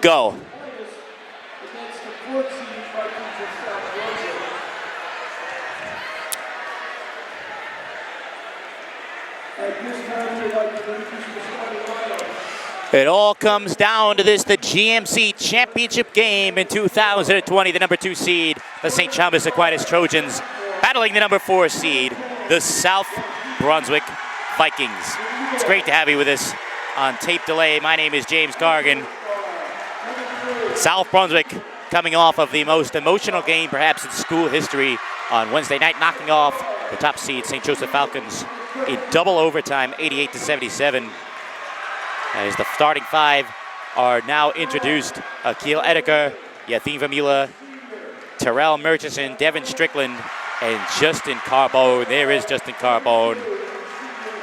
Go. It all comes down to this, the GMC championship game in 2020. The number 2 seed, the St. Thomas Aquinas Trojans, battling the number 4 seed, the South Brunswick Vikings. It's great to have you with us on Tape Delay. My name is James Gargan. South Brunswick coming off of the most emotional game perhaps in school history on Wednesday night, knocking off the top seed St. Joseph Falcons in double overtime, 88-77. As the starting 5 are now introduced: Akil Edgar, Yathin Vamula, Terrell Murchison, Devin Strickland, and Justin Carbone. There is Justin Carbone,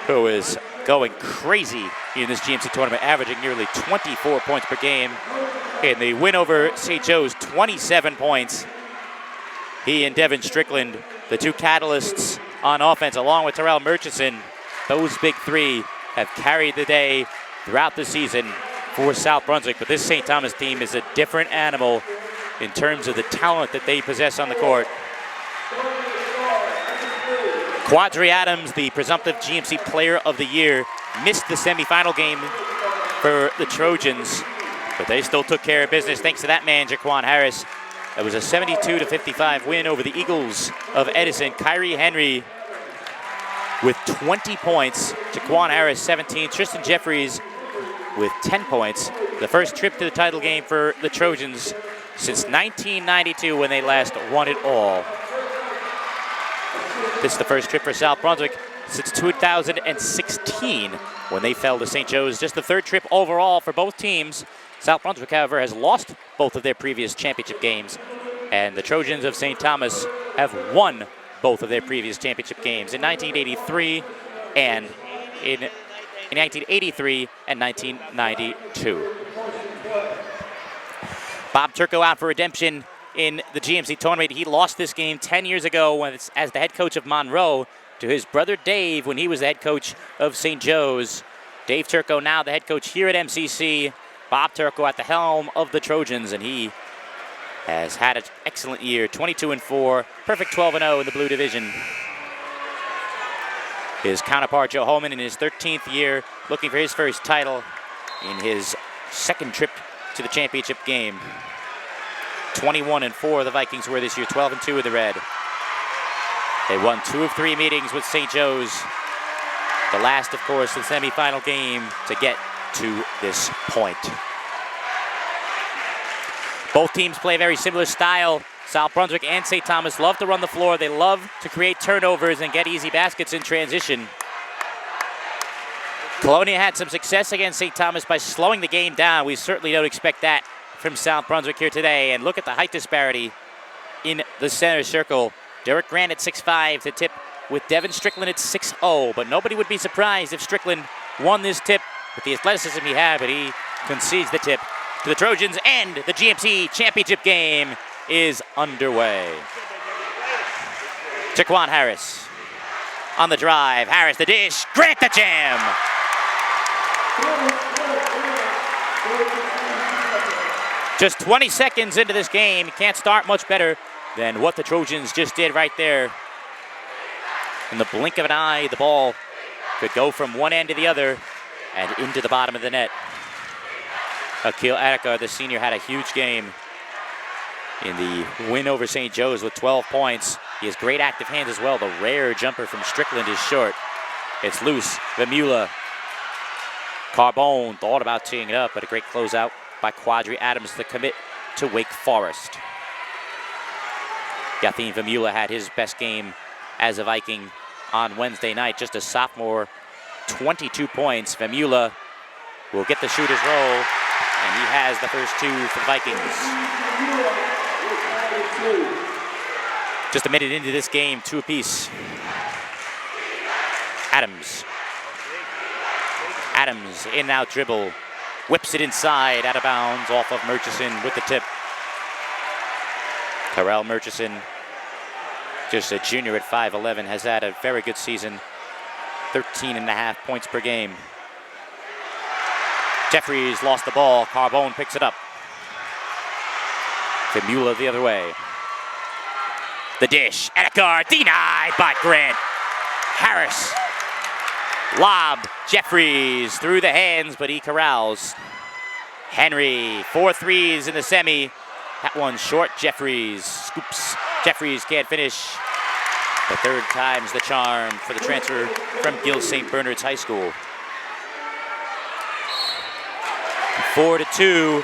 who is going crazy in this GMC tournament, averaging nearly 24 points per game. In the win over St. Joe's, 27 points. He and Devin Strickland, the 2 catalysts on offense, along with Terrell Murchison, those big 3 have carried the day throughout the season for South Brunswick. But this St. Thomas team is a different animal in terms of the talent that they possess on the court. Quadri Adams, the presumptive GMC Player of the Year, missed the semifinal game for the Trojans, but they still took care of business thanks to that man, Jaquan Harris. It was a 72-55 win over the Eagles of Edison. Kyrie Henry with 20 points. Jaquan Harris, 17. Tristan Jeffries with 10 points. The first trip to the title game for the Trojans since 1992 when they last won it all. This is the first trip for South Brunswick since 2016 when they fell to St. Joe's. Just the 3rd trip overall for both teams. South Brunswick, however, has lost both of their previous championship games, and the Trojans of St. Thomas have won both of their previous championship games in 1983 and in 1983 and 1992. Bob Turco out for redemption in the GMC tournament. He lost this game 10 years ago as the head coach of Monroe to his brother Dave when he was the head coach of St. Joe's. Dave Turco now the head coach here at MCC. Bob Turco at the helm of the Trojans, and he has had an excellent year, 22-4, perfect 12-0 in the Blue Division. His counterpart, Joe Holman, in his 13th year, looking for his first title in his 2nd trip to the championship game. 21-4 the Vikings were this year, 12-2 in the red. They won 2 of 3 meetings with St. Joe's. The last, of course, the semifinal game to get to this point. Both teams play a very similar style. South Brunswick and St. Thomas love to run the floor. They love to create turnovers and get easy baskets in transition. Colonia had some success against St. Thomas by slowing the game down. We certainly don't expect that from South Brunswick here today. And look at the height disparity in the center circle. Derek Grant at 6'5" to tip with Devin Strickland at 6'0", but nobody would be surprised if Strickland won this tip with the athleticism he had, but he concedes the tip to the Trojans, and the GMC championship game is underway. Jaquan Harris on the drive. Harris the dish. Grant the jam. Just 20 seconds into this game. Can't start much better than what the Trojans just did right there. In the blink of an eye, the ball could go from one end to the other and into the bottom of the net. Akil Edgar, the senior, had a huge game in the win over St. Joe's with 12 points. He has great active hands as well. The rare jumper from Strickland is short. It's loose. Vamula. Carbone thought about teeing it up, but a great closeout by Quadri Adams to commit to Wake Forest. Yathin Vamula had his best game as a Viking on Wednesday night. Just a sophomore, 22 points. Vamula will get the shooter's roll, and he has the first 2 for the Vikings. Just a minute into this game, 2 apiece. Adams. Adams, in and out dribble. Whips it inside, out of bounds, off of Murchison with the tip. Terrell Murchison, just a junior at 5'11", has had a very good season. 13.5 points per game. Jeffries lost the ball. Carbone picks it up. Femula the other way. The dish, Edgar, denied by Grant. Harris, lob, Jeffries through the hands, but he corrals. Henry, 4 threes in the semi. That one short, Jeffries scoops. Jeffries can't finish. The third time's the charm for the transfer from Gill St. Bernard's High School. 4-2,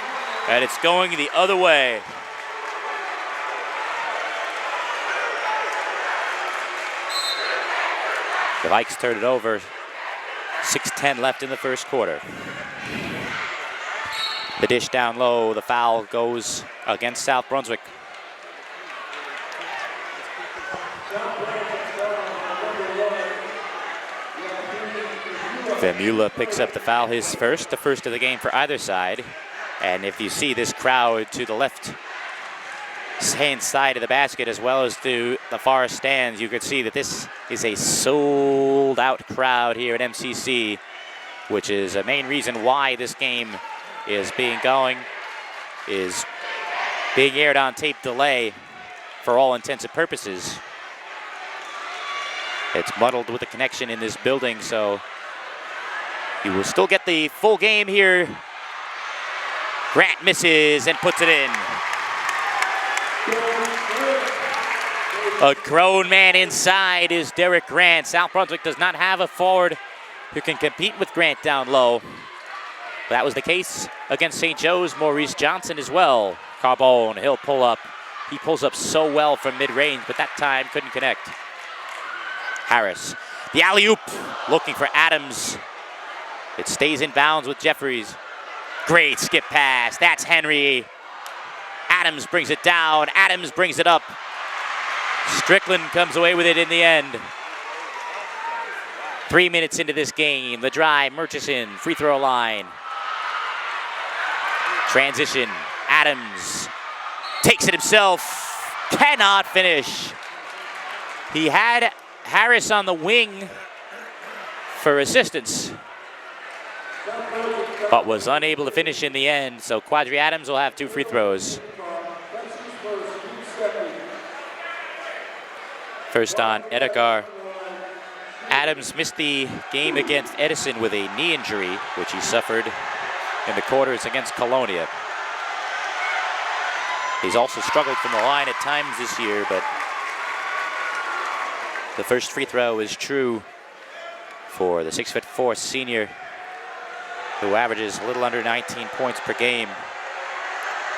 and it's going the other way. The Vikes turn it over. 6:10 left in the first quarter. The dish down low. The foul goes against South Brunswick. Femula picks up the foul, his first, the first of the game for either side. And if you see this crowd to the left hand side of the basket as well as to the far stands, you could see that this is a sold out crowd here at MCC, which is a main reason why this game is being aired on tape delay for all intents and purposes. It's muddled with the connection in this building, so you will still get the full game here. Grant misses and puts it in. A grown man inside is Derek Grant. South Brunswick does not have a forward who can compete with Grant down low. That was the case against St. Joe's Maurice Johnson as well. Carbone, he'll pull up. He pulls up so well from mid-range, but that time couldn't connect. Harris, the alley-oop, looking for Adams. It stays in bounds with Jeffries. Great skip pass, that's Henry. Adams brings it down, Adams brings it up. Strickland comes away with it in the end. 3 minutes into this game, the drive, Murchison, free throw line. Transition, Adams takes it himself, cannot finish. He had Harris on the wing for assistance, but was unable to finish in the end, so Quadri Adams will have 2 free throws. First on Edgar. Adams missed the game against Edison with a knee injury, which he suffered in the quarters against Colonia. He's also struggled from the line at times this year, but the first free throw is true for the 6'4" senior, who averages a little under 19 points per game.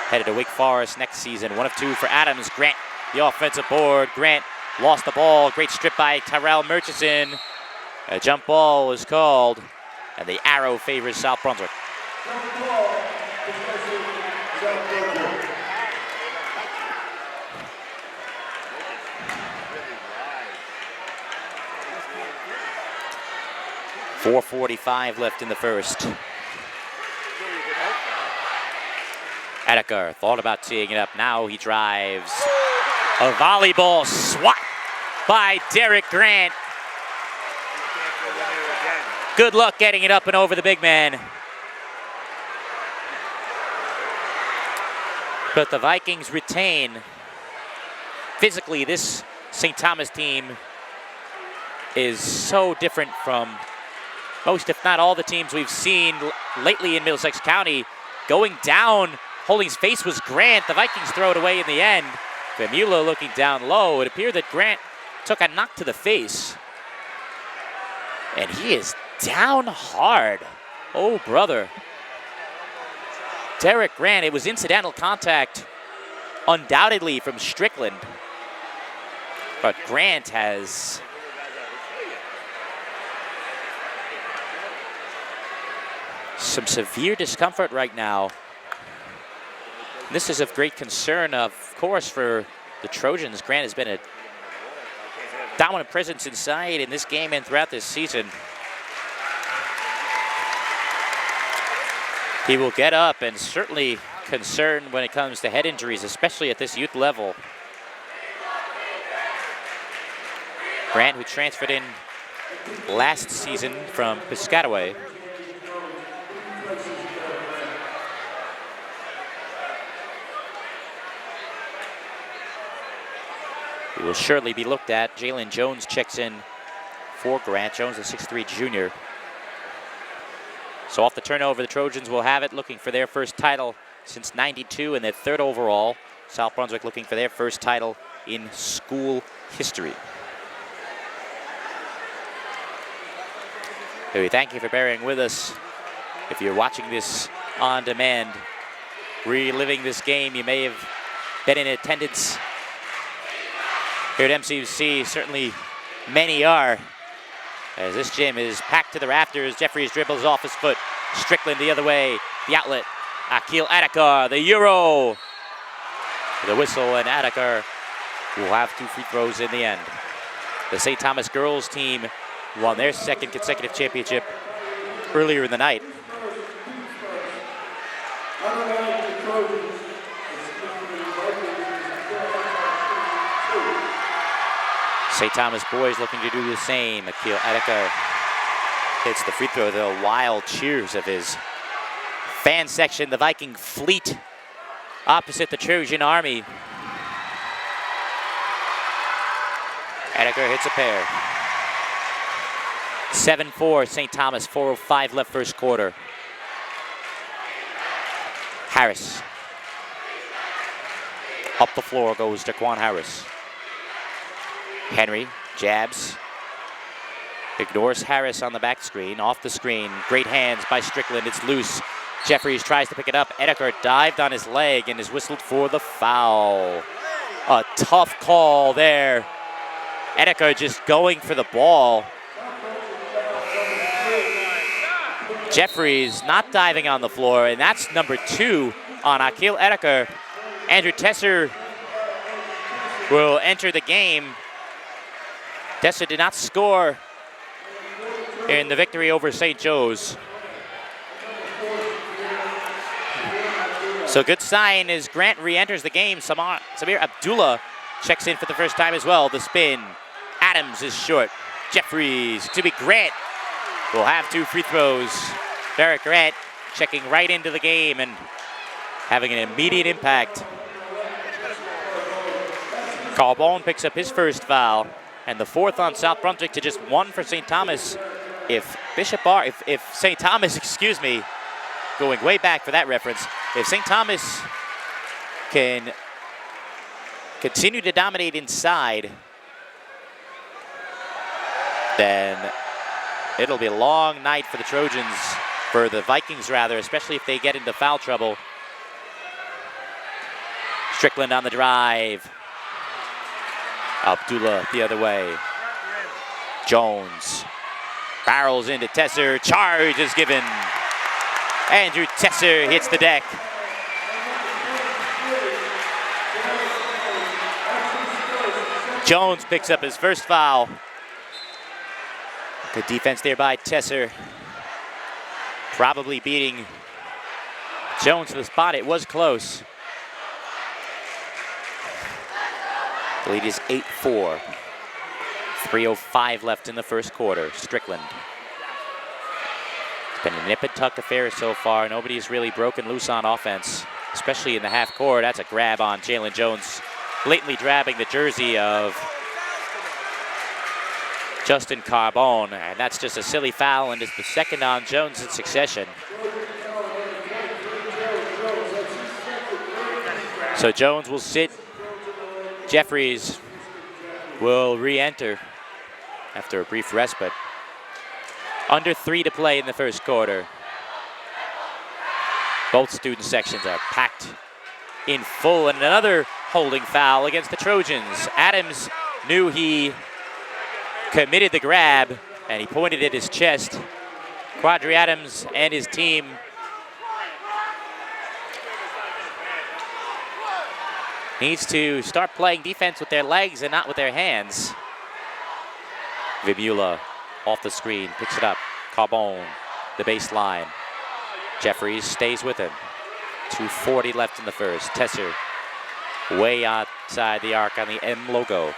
Headed to Wake Forest next season. 1 of 2 for Adams. Grant, the offensive board. Grant lost the ball. Great strip by Tyrell Murchison. A jump ball is called, and the arrow favors South Brunswick. .445 left in the first. Edgar thought about teeing it up. Now he drives. A volleyball swat by Derek Grant. Good luck getting it up and over the big man. But the Vikings retain. Physically, this St. Thomas team is so different from most, if not all, the teams we've seen lately in Middlesex County. Going down, holding his face was Grant. The Vikings throw it away in the end. Femula looking down low. It appeared that Grant took a knock to the face. And he is down hard. Oh, brother. Derek Grant, it was incidental contact, undoubtedly from Strickland. But Grant has some severe discomfort right now. This is of great concern, of course, for the Trojans. Grant has been a dominant presence inside in this game and throughout this season. He will get up, and certainly concerned when it comes to head injuries, especially at this youth level. Grant, who transferred in last season from Piscataway. He will surely be looked at. Jalen Jones checks in for Grant. Jones, a 6'3" junior. So off the turnover, the Trojans will have it, looking for their first title since '92 and their third overall. South Brunswick looking for their first title in school history. So we thank you for bearing with us. If you're watching this on demand, reliving this game, you may have been in attendance here at MCC. Certainly many are, as this gym is packed to the rafters. Jeffries dribbles off his foot. Strickland the other way, the outlet. Akil Adakar, the Euro. The whistle, and Adakar will have 2 free throws in the end. The St. Thomas girls team won their second consecutive championship earlier in the night. St. Thomas boys looking to do the same. Akil Adakar hits the free throw. The wild cheers of his fan section, the Viking fleet opposite the Trojan Army. Adakar hits a pair. 7-4 St. Thomas, 4:05 left first quarter. Harris. Up the floor goes Daquan Harris. Henry jabs. Ignores Harris on the back screen. Off the screen. Great hands by Strickland. It's loose. Jeffries tries to pick it up. Edekar dived on his leg and is whistled for the foul. A tough call there. Edekar just going for the ball. Jeffries not diving on the floor, and that's number 2 on Akil Edekar. Andrew Tesser will enter the game. Tesser did not score in the victory over St. Joe's. So good sign as Grant re-enters the game. Samir Abdullah checks in for the first time as well. The spin. Adams is short. Jeffries, to be Grant, will have 2 free throws. Derek Grant checking right into the game and having an immediate impact. Carl Bone picks up his first foul, and the 4th on South Brunswick to just 1 for St. Thomas. If St. Thomas, excuse me, going way back for that reference, if St. Thomas can continue to dominate inside, then it'll be a long night for the Trojans, for the Vikings rather, especially if they get into foul trouble. Strickland on the drive. Abdullah the other way. Jones barrels into Tesser. Charge is given. Andrew Tesser hits the deck. Jones picks up his first foul. Good defense there by Tesser. Probably beating Jones to the spot. It was close. The lead is 8-4. 3:05 left in the first quarter. Strickland. It's been a nip and tuck affair so far. Nobody's really broken loose on offense, especially in the half court. That's a grab on Jalen Jones, blatantly grabbing the jersey of Justin Carbone, and that's just a silly foul, and it's the 2nd on Jones in succession. So Jones will sit. Jeffries will re-enter after a brief respite. Under 3 to play in the first quarter. Both student sections are packed in full, and another holding foul against the Trojans. Adams knew he committed the grab, and he pointed at his chest. Quadri Adams and his team needs to start playing defense with their legs and not with their hands. Vimula off the screen, picks it up. Carbone, the baseline. Jeffries stays with him. 2:40 left in the first. Tesser way outside the arc on the M logo.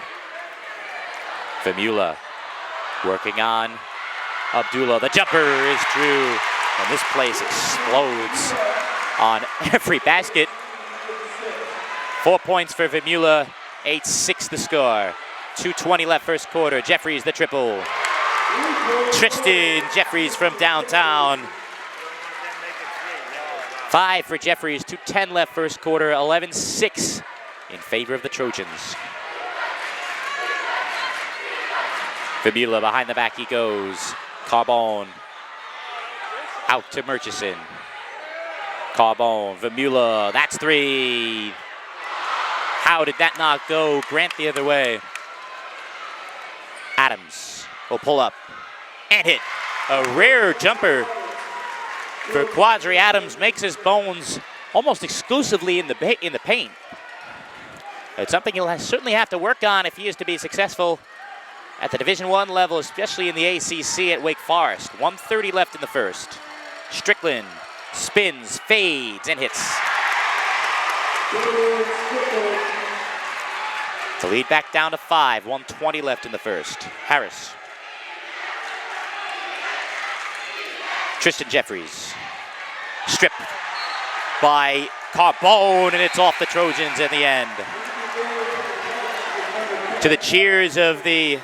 Vimula working on Abdullah. The jumper is true, and this place explodes on every basket. 4 points for Vimula 8-6 the score. 2:20 left first quarter. Jeffries the triple. Tristan Jeffries from downtown. 5 for Jeffries. 2:10 left first quarter. 11-6 in favor of the Trojans. Fabula behind the back he goes. Carbone out to Murchison. Carbone, Vamula, that's 3. How did that not go? Grant the other way. Adams will pull up and hit. A rare jumper for Quadri Adams, makes his bones almost exclusively in the paint. It's something he'll certainly have to work on if he is to be successful at the Division I level, especially in the ACC at Wake Forest. 1:30 left in the first. Strickland spins, fades, and hits. To lead back down to 5, 1:20 left in the first. Harris. Tristan Jeffries. Stripped by Carbone, and it's off the Trojans in the end. To the cheers of the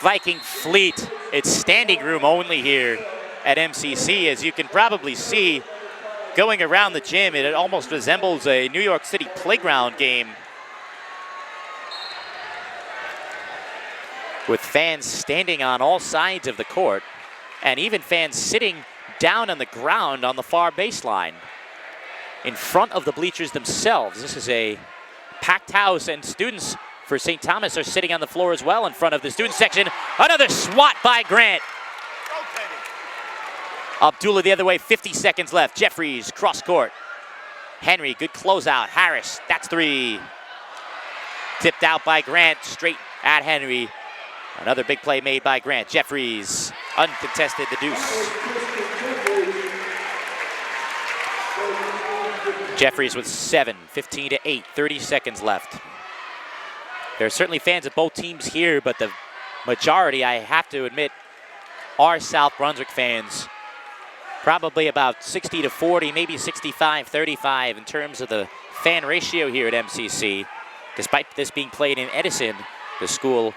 Viking fleet, it's standing room only here at MCC. As you can probably see, going around the gym, it almost resembles a New York City playground game, with fans standing on all sides of the court, and even fans sitting down on the ground on the far baseline in front of the bleachers themselves. This is a packed house, and students for St. Thomas are sitting on the floor as well in front of the student section. Another swat by Grant. Abdullah the other way, 50 seconds left. Jeffries, cross court. Henry, good closeout. Harris, that's 3. Tipped out by Grant, straight at Henry. Another big play made by Grant. Jeffries, uncontested, the deuce. Jeffries with 7, 15-8, 30 seconds left. There are certainly fans of both teams here, but the majority, I have to admit, are South Brunswick fans. Probably about 60-40, maybe 65-35 in terms of the fan ratio here at MCC. Despite this being played in Edison, the school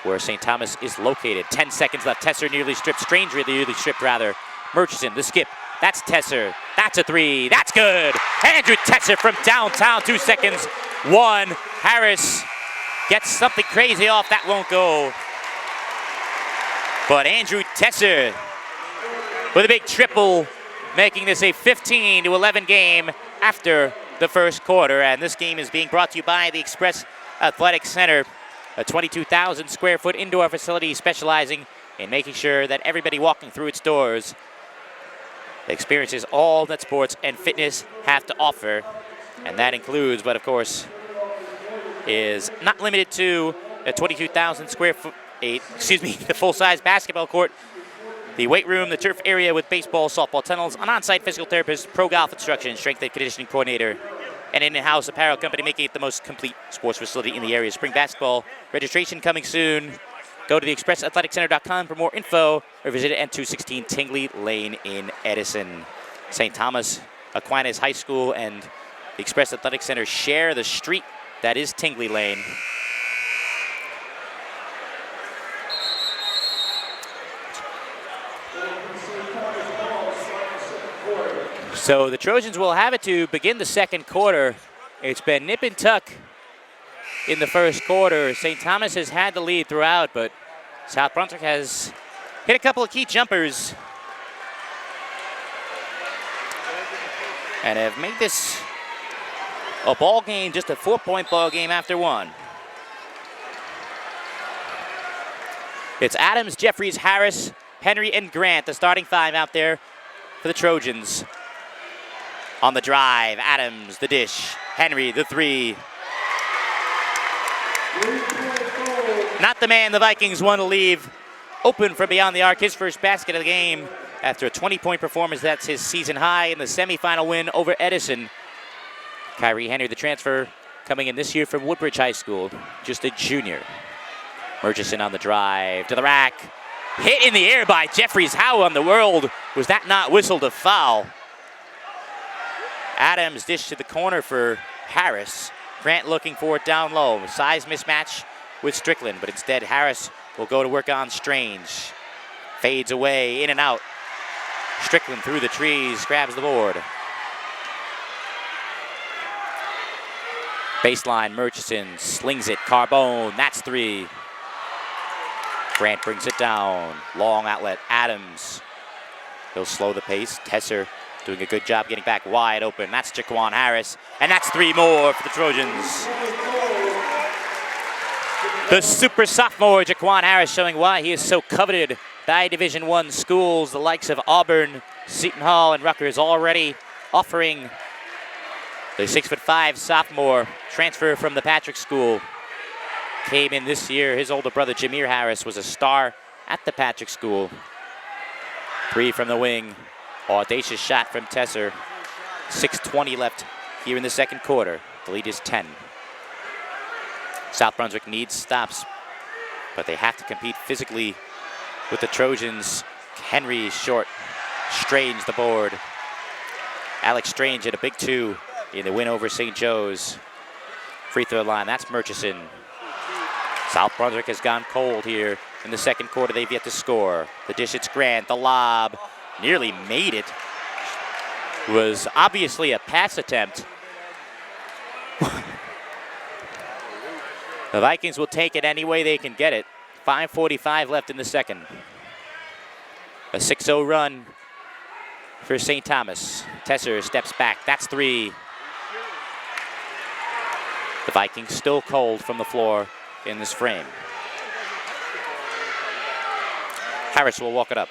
where St. Thomas is located. 10 seconds left. Tesser nearly stripped. nearly stripped, rather. Murchison, the skip. That's Tesser. That's a 3. That's good. Andrew Tesser from downtown. 2 seconds. 1. Harris gets something crazy off. That won't go. But Andrew Tesser with a big triple, making this a 15-11 game after the first quarter. And this game is being brought to you by the Express Athletic Center, a 22,000 square foot indoor facility specializing in making sure that everybody walking through its doors experiences all that sports and fitness have to offer. And that includes, but of course, is not limited to a 22,000 square foot, the full-size basketball court, the weight room, the turf area with baseball, softball tunnels, an on-site physical therapist, pro golf instruction, strength and conditioning coordinator, and an in-house apparel company, making it the most complete sports facility in the area. Spring basketball registration coming soon. Go to the expressathleticcenter.com for more info, or visit N216 Tingley Lane in Edison. St. Thomas Aquinas High School and the Express Athletic Center share the street that is Tingley Lane. So the Trojans will have it to begin the second quarter. It's been nip and tuck in the first quarter. St. Thomas has had the lead throughout, but South Brunswick has hit a couple of key jumpers and have made this a ball game, just a 4-point ball game after 1. It's Adams, Jeffries, Harris, Henry, and Grant, the starting 5 out there for the Trojans. On the drive, Adams, the dish, Henry, the 3. Not the man the Vikings want to leave open from beyond the arc. His first basket of the game after a 20-point performance. That's his season high in the semifinal win over Edison. Kyrie Henry, the transfer, coming in this year from Woodbridge High School, just a junior. Murchison on the drive to the rack. Hit in the air by Jeffries. How in the world was that not whistled a foul? Adams dish to the corner for Harris. Grant looking for it down low. Size mismatch with Strickland, but instead Harris will go to work on Strange. Fades away, in and out. Strickland through the trees, grabs the board. Baseline, Murchison slings it. Carbone, that's 3. Grant brings it down. Long outlet, Adams. He'll slow the pace. Tesser doing a good job getting back wide open. That's Jaquan Harris, and that's 3 more for the Trojans. The super sophomore Jaquan Harris showing why he is so coveted by Division I schools, the likes of Auburn, Seton Hall, and Rutgers, already offering the 6'5" sophomore transfer from the Patrick School. Came in this year. His older brother Jameer Harris was a star at the Patrick School. 3 from the wing. Audacious shot from Tesser. 6:20 left here in the second quarter. The lead is 10. South Brunswick needs stops, but they have to compete physically with the Trojans. Henry short. Strange the board. Alex Strange at a big 2 in the win over St. Joe's. Free throw line, that's Murchison. South Brunswick has gone cold here in the second quarter. They've yet to score. The dish, it's Grant. The lob nearly made it. Was obviously a pass attempt. The Vikings will take it any way they can get it. 5:45 left in the second. A 6-0 run for St. Thomas. Tesser steps back. That's 3. The Vikings still cold from the floor in this frame. Harris will walk it up.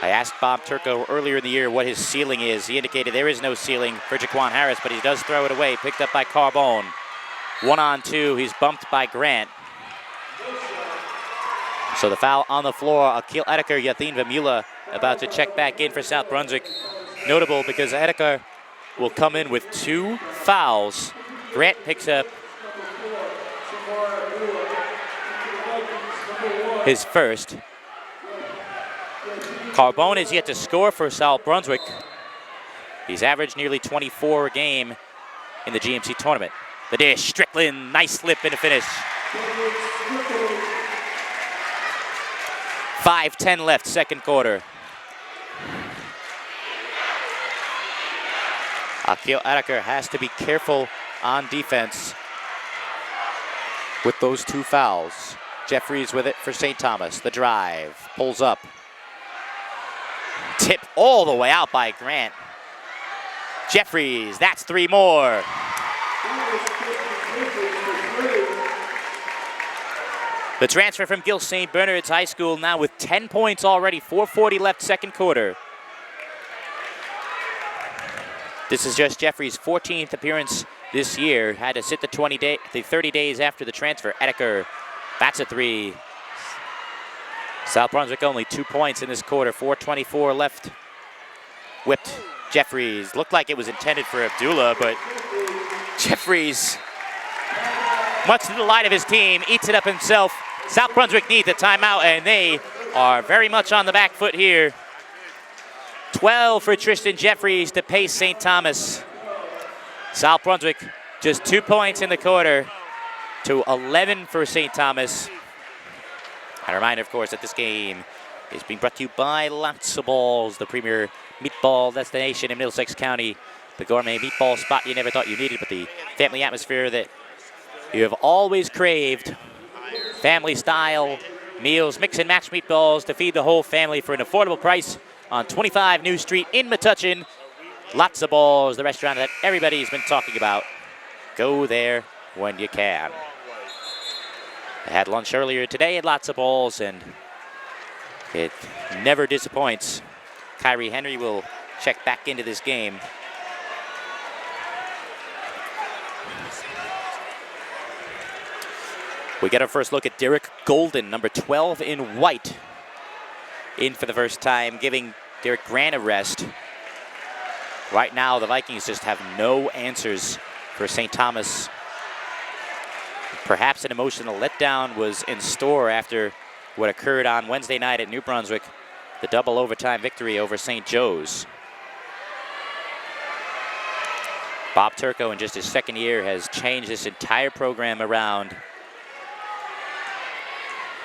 I asked Bob Turco earlier in the year what his ceiling is. He indicated there is no ceiling for Jaquan Harris, but he does throw it away. Picked up by Carbone. 1-on-2. He's bumped by Grant. So the foul on the floor. Akil Edekar, Yathin Vamula about to check back in for South Brunswick. Notable because Edekar will come in with 2 fouls. Grant picks up his first. Carbone is yet to score for South Brunswick. He's averaged nearly 24 a game in the GMC tournament. The dish, Strickland, nice slip and a finish. 5:10 left, second quarter. Akil Edekar has to be careful on defense with those 2 fouls. Jeffries with it for St. Thomas. The drive, pulls up. Tip all the way out by Grant. Jeffries, that's 3 more. The transfer from Gil St. Bernard's High School now with 10 points already. 4:40 left, second quarter. This is just Jeffries' 14th appearance this year. Had to sit the 30 days after the transfer. Edekar, that's a 3. South Brunswick only 2 points in this quarter. 4:24 left. Whipped Jeffries. Looked like it was intended for Abdullah, but Jeffries, much to the delight of his team, eats it up himself. South Brunswick needs a timeout, and they are very much on the back foot here. 12 for Tristan Jeffries to pace St. Thomas. South Brunswick just 2 points in the quarter to 11 for St. Thomas. And a reminder, of course, that this game is being brought to you by Lots of Balls, the premier meatball destination in Middlesex County. The gourmet meatball spot you never thought you needed, but the family atmosphere that you have always craved. Family style meals, mix and match meatballs to feed the whole family for an affordable price on 25 New Street in Metuchen. Lots of Balls, the restaurant that everybody's been talking about. Go there when you can. I had lunch earlier today at Lots of Balls, and it never disappoints. Kyrie Henry will check back into this game. We get our first look at Derek Golden, number 12 in white, in for the first time, giving Derek Grant a rest. Right now, the Vikings just have no answers for St. Thomas. Perhaps an emotional letdown was in store after what occurred on Wednesday night at New Brunswick, the double overtime victory over St. Joe's. Bob Turco, in just his second year, has changed this entire program around.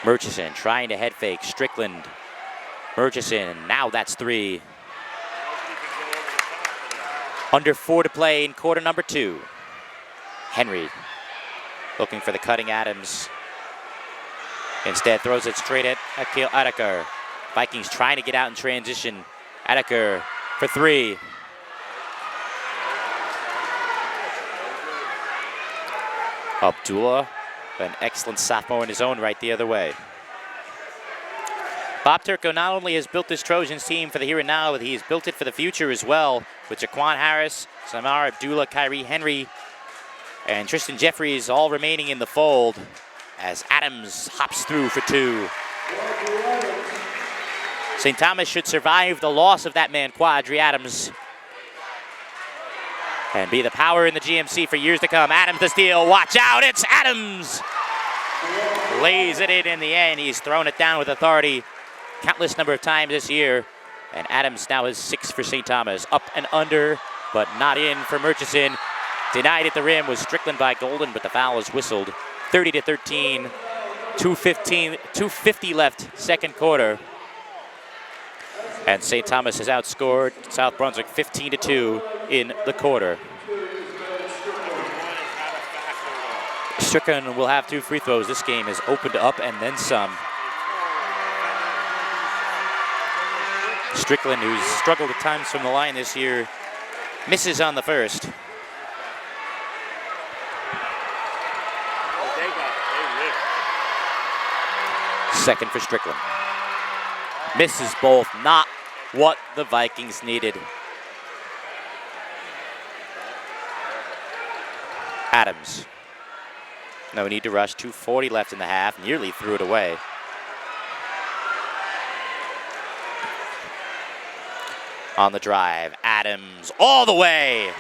Murchison trying to head fake. Strickland. Murchison. Now that's 3. Under 4 to play in quarter number 2. Henry looking for the cutting Adams. Instead throws it straight at Akil Adeker. Vikings trying to get out in transition. Adeker for 3. Abdullah, an excellent sophomore in his own right the other way. Bob Turco not only has built this Trojans team for the here and now, but he's built it for the future as well, with Jaquan Harris, Samar Abdullah, Kyrie Henry, and Tristan Jeffries all remaining in the fold as Adams hops through for 2. St. Thomas should survive the loss of that man, Quadri Adams, and be the power in the GMC for years to come. Adams the steal, watch out, it's Adams! Lays it in the end. He's thrown it down with authority countless number of times this year. And Adams now is 6 for St. Thomas. Up and under, but not in for Murchison. Denied at the rim was Strickland by Golden, but the foul is whistled. 30-13, 2:50 left, second quarter. And St. Thomas has outscored South Brunswick 15-2 in the quarter. Strickland will have 2 free throws. This game is opened up and then some. Strickland, who's struggled at times from the line this year, misses on the first. Second for Strickland. Misses both, not what the Vikings needed. Adams. No need to rush, 2:40 left in the half, nearly threw it away. On the drive, Adams all the way.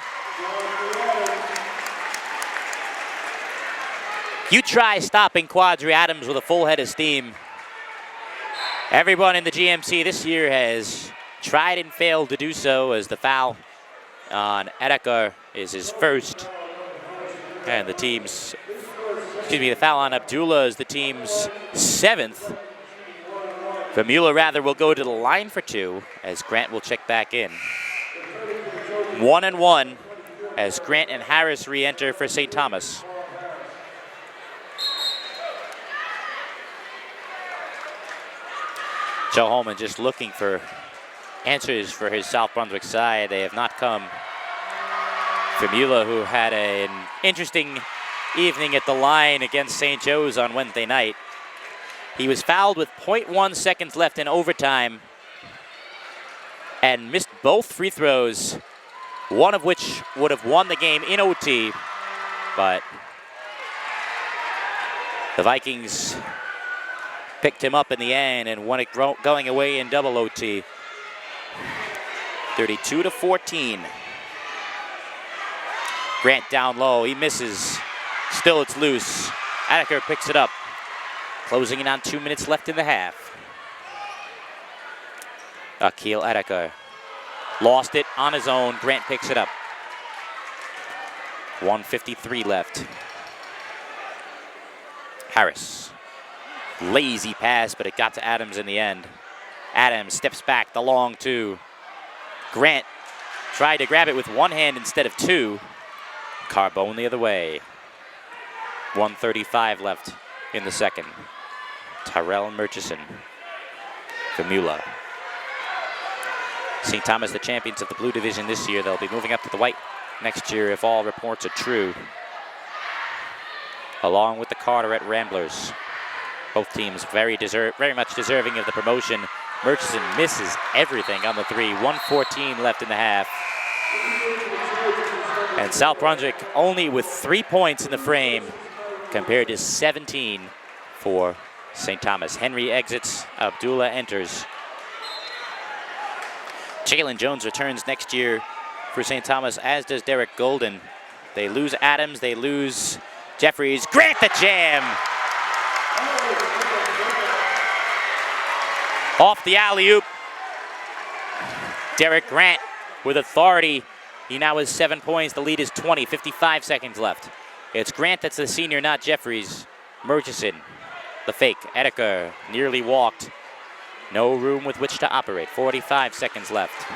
You try stopping Quadri Adams with a full head of steam. Everyone in the GMC this year has tried and failed to do so, as the foul on Adeker is his first. And the foul on Abdullah is the team's 7th. Famula rather will go to the line for 2 as Grant will check back in. 1-1 as Grant and Harris re-enter for St. Thomas. Joe Holman just looking for answers for his South Brunswick side. They have not come. Famula, who had an interesting evening at the line against St. Joe's on Wednesday night. He was fouled with 0.1 seconds left in overtime and missed both free throws, one of which would have won the game in OT, but the Vikings picked him up in the end and won it going away in double OT. 32-14. Grant down low, he misses. Still it's loose. Adeker picks it up. Closing in on 2 minutes left in the half. Akil Adeker lost it on his own. Grant picks it up. 1:53 left. Harris. Lazy pass, but it got to Adams in the end. Adams steps back, the long 2. Grant tried to grab it with one hand instead of 2. Carbone the other way. 1:35 left in the second. Tyrell Murchison. Famula. St. Thomas, the champions of the blue division this year. They'll be moving up to the white next year if all reports are true. Along with the Carteret Ramblers. Both teams very much deserving of the promotion. Murchison misses everything on the 3. 1:14 left in the half. And South Brunswick only with 3 points in the frame compared to 17 for St. Thomas. Henry exits, Abdullah enters. Jalen Jones returns next year for St. Thomas, as does Derek Golden. They lose Adams, they lose Jeffries. Grant the jam! Off the alley-oop. Derek Grant with authority He now has 7 points. The lead is 20, 55 seconds left. It's Grant that's the senior, not Jeffries. Murchison, the fake. Edeker nearly walked. No room with which to operate. 45 seconds left.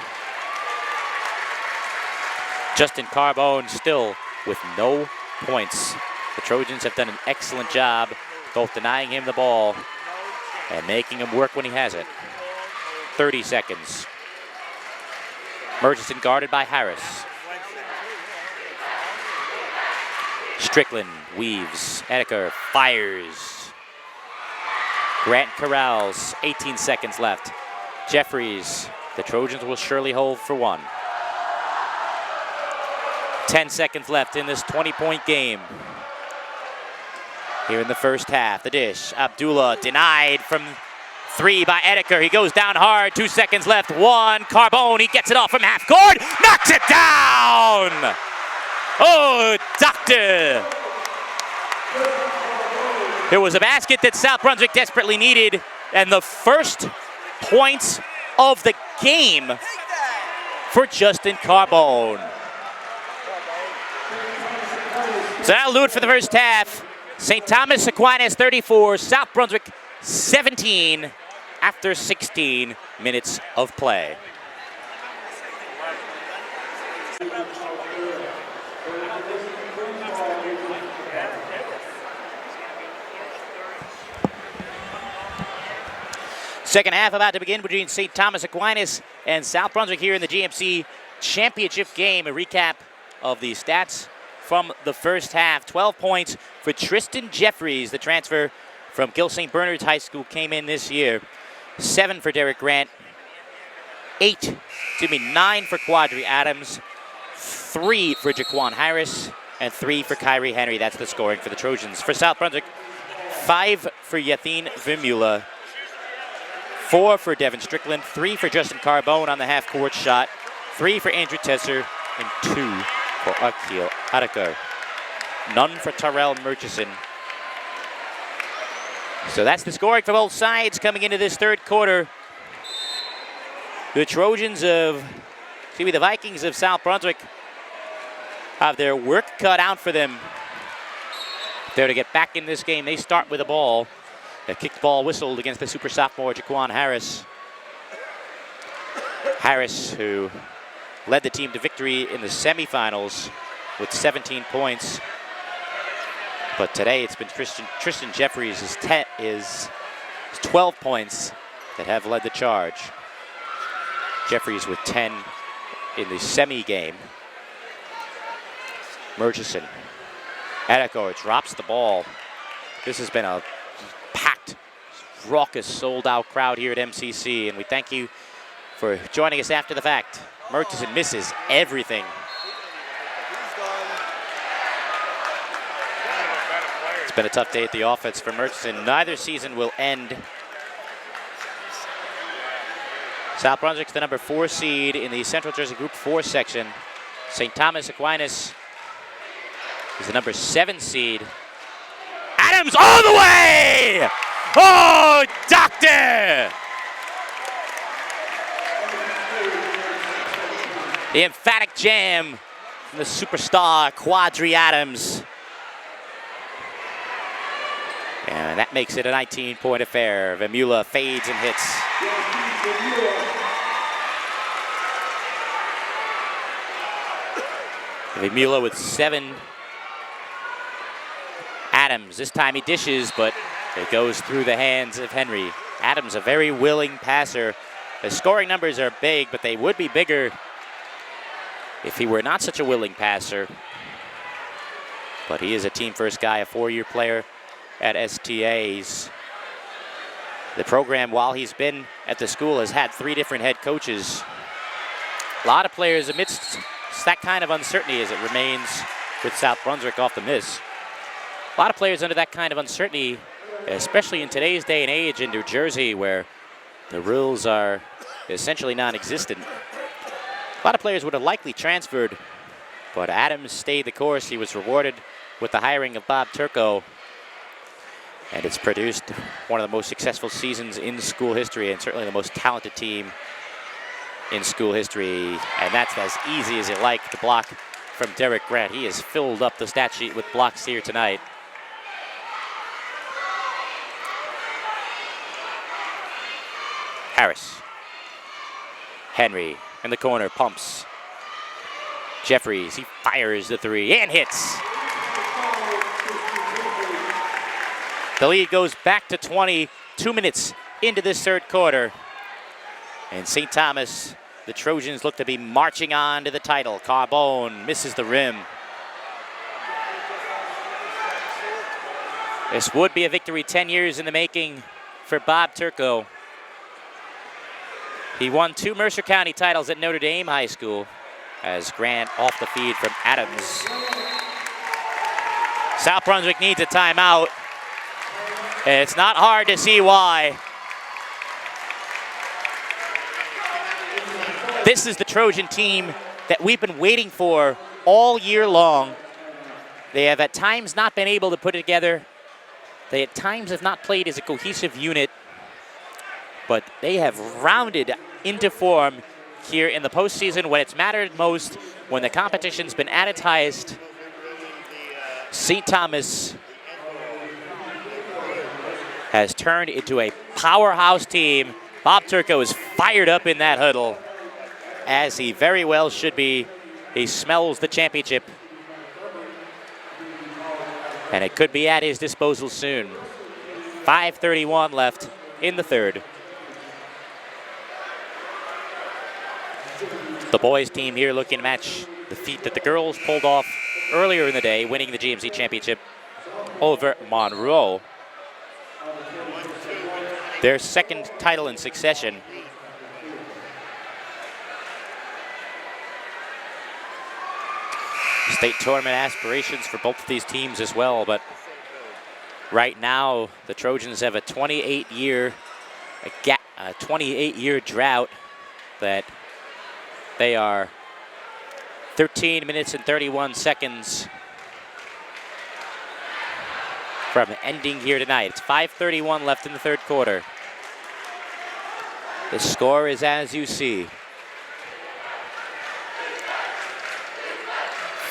Justin Carbone still with no points. The Trojans have done an excellent job both denying him the ball and making him work when he has it. 30 seconds. Murchison guarded by Harris. Strickland weaves. Edeker fires. Grant corrals. 18 seconds left. Jeffries. The Trojans will surely hold for one. 10 seconds left in this 20-point game. Here in the first half, the dish. Abdullah denied from 3 by Edeker. He goes down hard. 2 seconds left. 1. Carbone. He gets it off from half court. Knocks it down. Oh, doctor. There was a basket that South Brunswick desperately needed, and the first points of the game for Justin Carbone. So that'll do it for the first half. St. Thomas Aquinas 34, South Brunswick 17 after 16 minutes of play. Second half about to begin between St. Thomas Aquinas and South Brunswick here in the GMC Championship game. A recap of the stats from the first half. 12 points for Tristan Jeffries, the transfer from Gill St. Bernard's High School, came in this year. 7 for Derek Grant. 9 for Quadri Adams. 3 for Jaquan Harris. And 3 for Kyrie Henry. That's the scoring for the Trojans. For South Brunswick, 5 for Yathin Vimula. 4 for Devin Strickland, 3 for Justin Carbone on the half-court shot, 3 for Andrew Tesser, and 2 for Akil Edeker. None for Terrell Murchison. So that's the scoring for both sides coming into this third quarter. The the Vikings of South Brunswick have their work cut out for them. They're to get back in this game. They start with the ball. A kicked ball whistled against the super sophomore Jaquan Harris. Harris, who led the team to victory in the semifinals with 17 points. But today it's been Tristan Jeffries' is 12 points that have led the charge. Jeffries with 10 in the semi game. Murchison. Edeker drops the ball. This has been a packed, raucous, sold-out crowd here at MCC, and we thank you for joining us after the fact. Murchison misses everything. It's been a tough day at the offense for Murchison. Neither season will end. South Brunswick's the number 4 seed in the Central Jersey Group 4 section. St. Thomas Aquinas is the number 7 seed. Adams all the way! Oh, doctor! The emphatic jam from the superstar Quadri Adams. And that makes it a 19-point affair. Vimula fades and hits. Vimula with 7. Adams, this time he dishes, but it goes through the hands of Henry. Adams, a very willing passer. The scoring numbers are big, but they would be bigger if he were not such a willing passer. But he is a team-first guy, a 4-year player at STAs. The program, while he's been at the school, has had 3 different head coaches. A lot of players amidst that kind of uncertainty as it remains with South Brunswick off the miss. A lot of players under that kind of uncertainty, especially in today's day and age in New Jersey where the rules are essentially non-existent. A lot of players would have likely transferred, but Adams stayed the course. He was rewarded with the hiring of Bob Turco, and it's produced one of the most successful seasons in school history and certainly the most talented team in school history, and that's as easy as you like. The block from Derek Grant. He has filled up the stat sheet with blocks here tonight. Harris. Henry in the corner, pumps. Jeffries, he fires the three and hits. The lead goes back to 20, 2 minutes into this third quarter. And St. Thomas, the Trojans look to be marching on to the title. Carbone misses the rim. This would be a victory 10 years in the making for Bob Turco. He won 2 Mercer County titles at Notre Dame High School as Grant off the feed from Adams. South Brunswick needs a timeout. It's not hard to see why. This is the Trojan team that we've been waiting for all year long. They have at times not been able to put it together. They at times have not played as a cohesive unit, but they have rounded into form here in the postseason when it's mattered most, when the competition's been at its highest. St. Thomas has turned into a powerhouse team. Bob Turco is fired up in that huddle, as he very well should be. He smells the championship, and it could be at his disposal soon. 5:31 left in the third. The boys team here looking to match the feat that the girls pulled off earlier in the day, winning the GMC championship over Monroe. Their second title in succession. State tournament aspirations for both of these teams as well, but right now the Trojans have a 28-year drought that they are 13 minutes and 31 seconds from ending here tonight. It's 5:31 left in the third quarter. The score is as you see.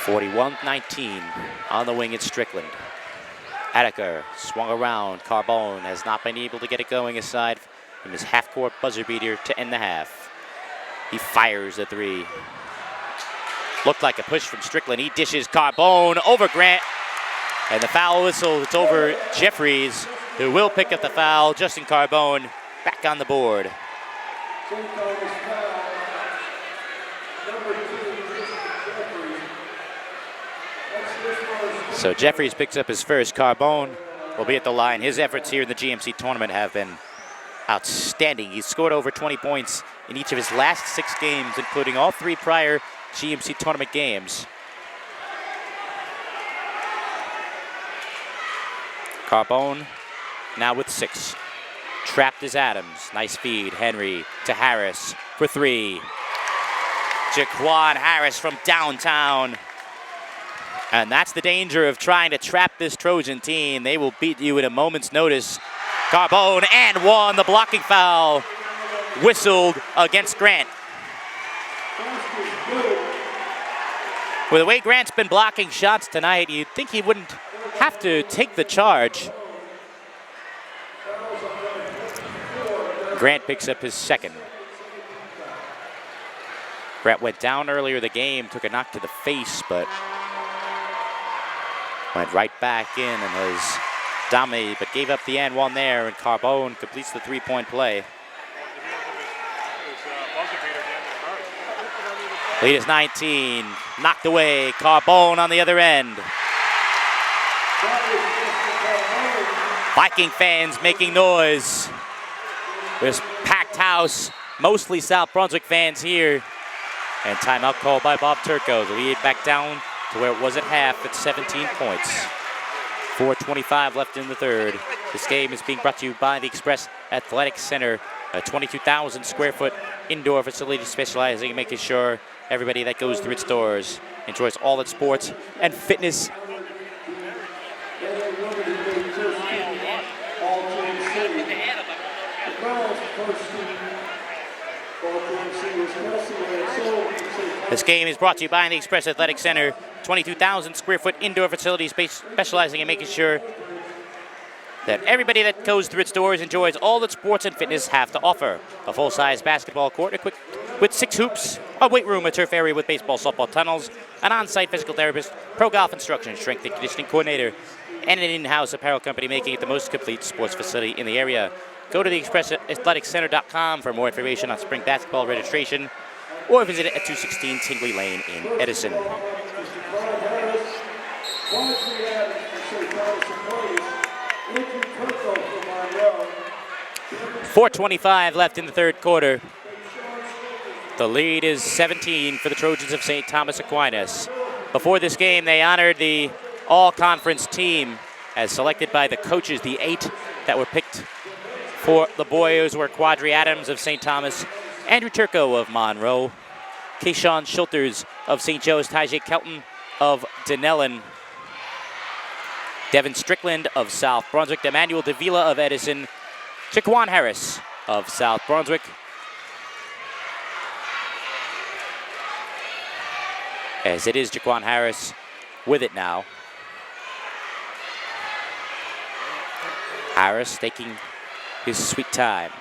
41-19 on the wing at Strickland. Attica swung around. Carbone has not been able to get it going aside from his half-court buzzer beater to end the half. He fires the three. Looked like a push from Strickland. He dishes Carbone over Grant. And the foul whistle, it's over Jeffries, who will pick up the foul. Justin Carbone back on the board. So Jeffries picks up his first. Carbone will be at the line. His efforts here in the GMC tournament have been outstanding. He's scored over 20 points in each of his last 6 games, including all 3 prior GMC tournament games. Carbone now with 6. Trapped is Adams. Nice feed. Henry to Harris for 3. Jaquan Harris from downtown. And that's the danger of trying to trap this Trojan team. They will beat you at a moment's notice. Carbone and 1. The blocking foul whistled against Grant. With the way Grant's been blocking shots tonight, you'd think he wouldn't have to take the charge. Grant picks up his second. Grant went down earlier in the game, took a knock to the face, but went right back in and has dominated, but gave up the and 1 there, and Carbone completes the 3-point play. Lead is 19, knocked away. Carbone on the other end. Viking fans making noise. There's packed house, mostly South Brunswick fans here. And timeout called by Bob Turco. The lead back down to where it was at half at 17 points. 4:25 left in the third. This game is being brought to you by the Express Athletic Center, a 22,000 square foot indoor facility specializing in making sure everybody that goes through its doors enjoys all its sports and fitness. This game is brought to you by the Express Athletic Center, 22,000 square foot indoor facility space specializing in making sure that everybody that goes through its doors enjoys all that sports and fitness have to offer. A full-size basketball court equipped with 6 hoops, a weight room, a turf area with baseball, softball tunnels, an on-site physical therapist, pro golf instruction, strength and conditioning coordinator, and an in-house apparel company making it the most complete sports facility in the area. Go to theexpressathleticcenter.com for more information on spring basketball registration, or visit it at 216 Tingley Lane in Edison. 4:25 left in the third quarter. The lead is 17 for the Trojans of St. Thomas Aquinas. Before this game, they honored the all-conference team as selected by the coaches, the 8 that were picked for the boys were Quadri Adams of St. Thomas, Andrew Turco of Monroe, Keyshawn Schulters of St. Joe's, Tajay Kelton of Denellen, Devin Strickland of South Brunswick, Emmanuel Davila of Edison, Jaquan Harris of South Brunswick, as it is Jaquan Harris with it now. Harris taking his sweet time.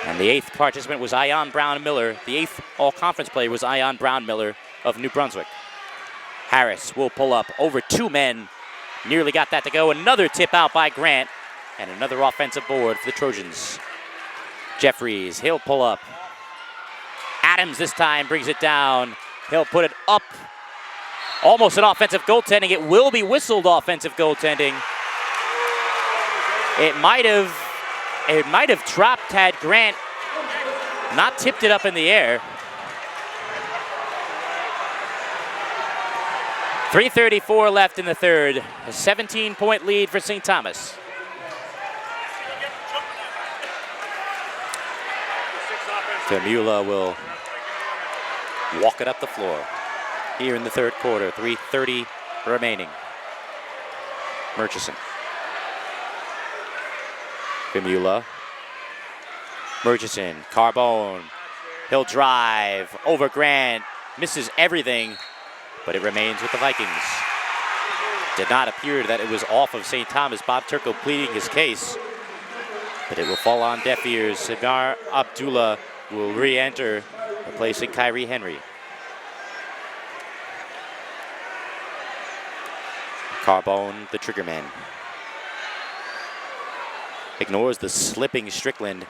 And the 8th participant was Ion Brown Miller. The 8th all-conference player was Ion Brown Miller of New Brunswick. Harris will pull up over 2 men. Nearly got that to go. Another tip out by Grant. And another offensive board for the Trojans. Jeffries, he'll pull up. Adams this time brings it down. He'll put it up. Almost an offensive goaltending. It will be whistled offensive goaltending. It might have dropped had Grant not tipped it up in the air. 3:34 left in the third. A 17-point lead for St. Thomas. Famula will walk it up the floor here in the third quarter. 3:30 remaining. Murchison. Famula. Murchison. Carbone. He'll drive over Grant. Misses everything, but it remains with the Vikings. Did not appear that it was off of St. Thomas. Bob Turco pleading his case, but it will fall on deaf ears. Sigar Abdullah will re-enter, replacing Kyrie Henry. Carbone, the triggerman. Ignores the slipping Strickland.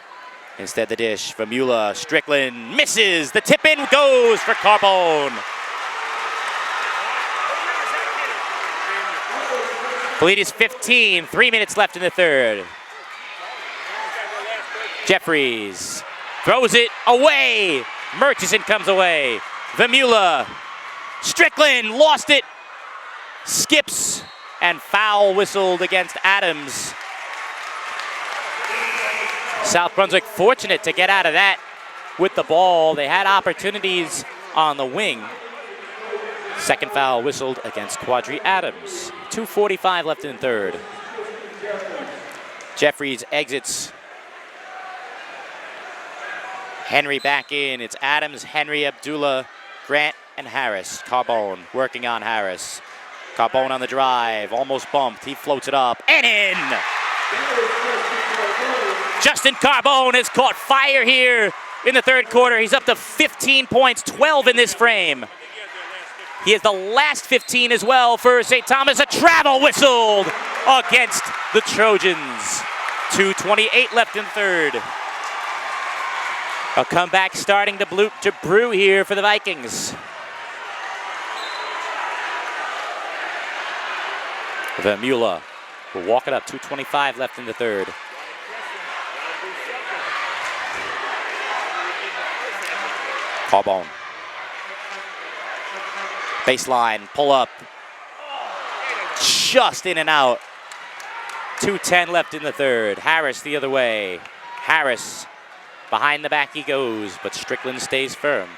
Instead the dish, Famula, Strickland misses. The tip-in goes for Carbone. The lead is 15, 3 minutes left in the third. Jeffries throws it away. Murchison comes away. Famula, Strickland lost it. Skips and foul whistled against Adams. South Brunswick fortunate to get out of that with the ball. They had opportunities on the wing. Second foul whistled against Quadri Adams. 2:45 left in the third. Jeffries exits. Henry back in. It's Adams, Henry, Abdullah, Grant, and Harris. Carbone working on Harris. Carbone on the drive, almost bumped. He floats it up and in. Justin Carbone has caught fire here in the third quarter. He's up to 15 points, 12 in this frame. He has the last 15 as well for St. Thomas. A travel whistled against the Trojans. 2:28 left in third. A comeback starting to brew here for the Vikings. Famula will walk it up. 2:25 left in the third. Carbone. Baseline, pull up. Just in and out. 2:10 left in the third. Harris the other way. Harris, behind the back he goes, but Strickland stays firm.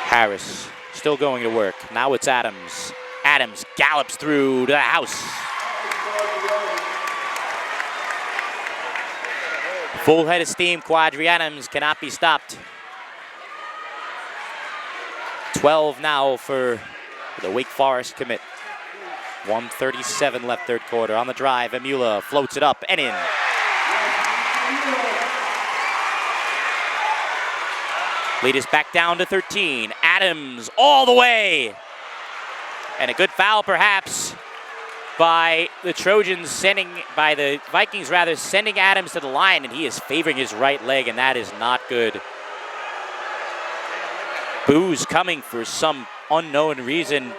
Harris still going to work. Now it's Adams. Adams gallops through to the house. Full head of steam, Quadri Adams cannot be stopped. 12 now for the Wake Forest commit. 1:37 left third quarter. On the drive, Amula floats it up and in. Lead is back down to 13. Adams all the way. And a good foul perhaps by the Trojans by the Vikings rather, sending Adams to the line, and he is favoring his right leg, and that is not good. Boos coming for some unknown reason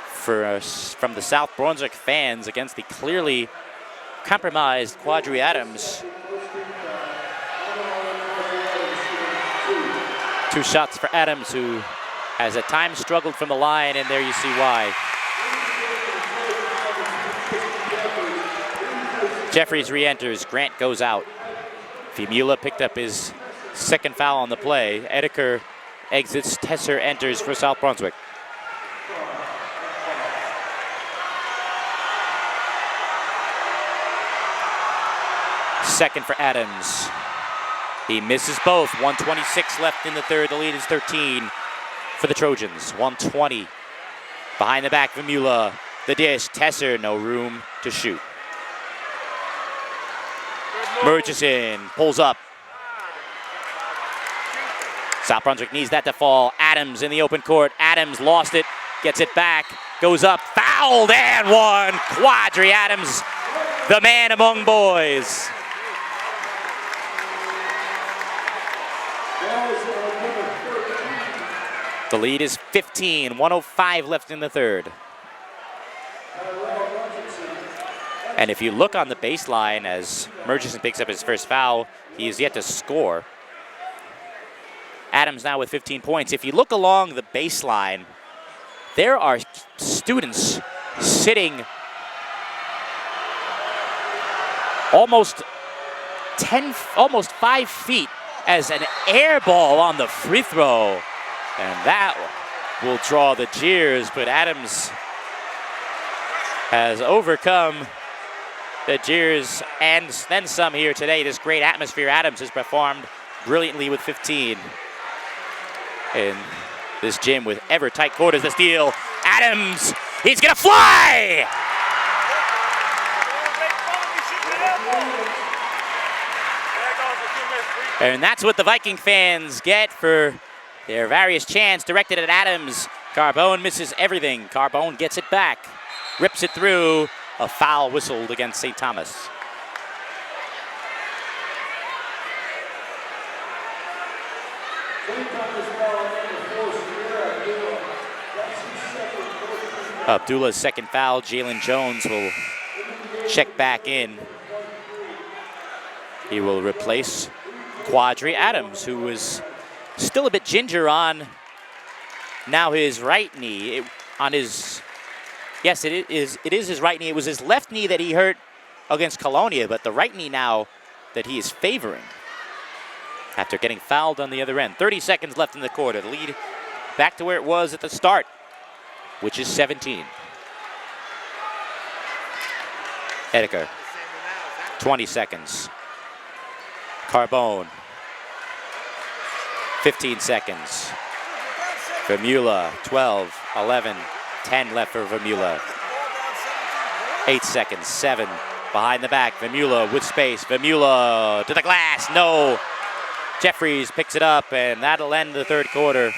from the South Brunswick fans against the clearly compromised Quadri Adams. 2 shots for Adams, who has at times struggled from the line, and there you see why. Jeffries re-enters, Grant goes out. Femula picked up his second foul on the play. Edeker exits, Tesser enters for South Brunswick. Second for Adams. He misses both. 1:26 left in the third. The lead is 13 for the Trojans. 1:20 behind the back. Vimula, the dish. Tesser, no room to shoot. Murchison pulls up. South Brunswick needs that to fall. Adams in the open court. Adams lost it, gets it back, goes up, fouled and one. Quadri Adams, the man among boys. The lead is 15, 1:05 left in the third. And if you look on the baseline as Murchison picks up his first foul, he is yet to score. Adams now with 15 points. If you look along the baseline, there are students sitting almost 5 feet as an air ball on the free throw. And that will draw the jeers, but Adams has overcome the jeers and then some here today. This great atmosphere. Adams has performed brilliantly with 15. In this gym with ever tight quarters, the steal. Adams, he's gonna fly! And that's what the Viking fans get for their various chants directed at Adams. Carbone misses everything. Carbone gets it back, rips it through. A foul whistled against St. Thomas. Abdullah's second foul. Jalen Jones will check back in. He will replace Quadri Adams, who is still a bit ginger on now his right knee. Yes, it is his right knee. It was his left knee that he hurt against Colonia, but the right knee now that he is favoring after getting fouled on the other end. 30 seconds left in the quarter. The lead back to where it was at the start, which is 17. Edeker, 20 seconds. Carbone, 15 seconds. Vermula, 12, 11, 10 left for Vermula. 8 seconds, 7 behind the back. Vermula with space. Vermula to the glass, no. Jeffries picks it up, and that'll end the third quarter.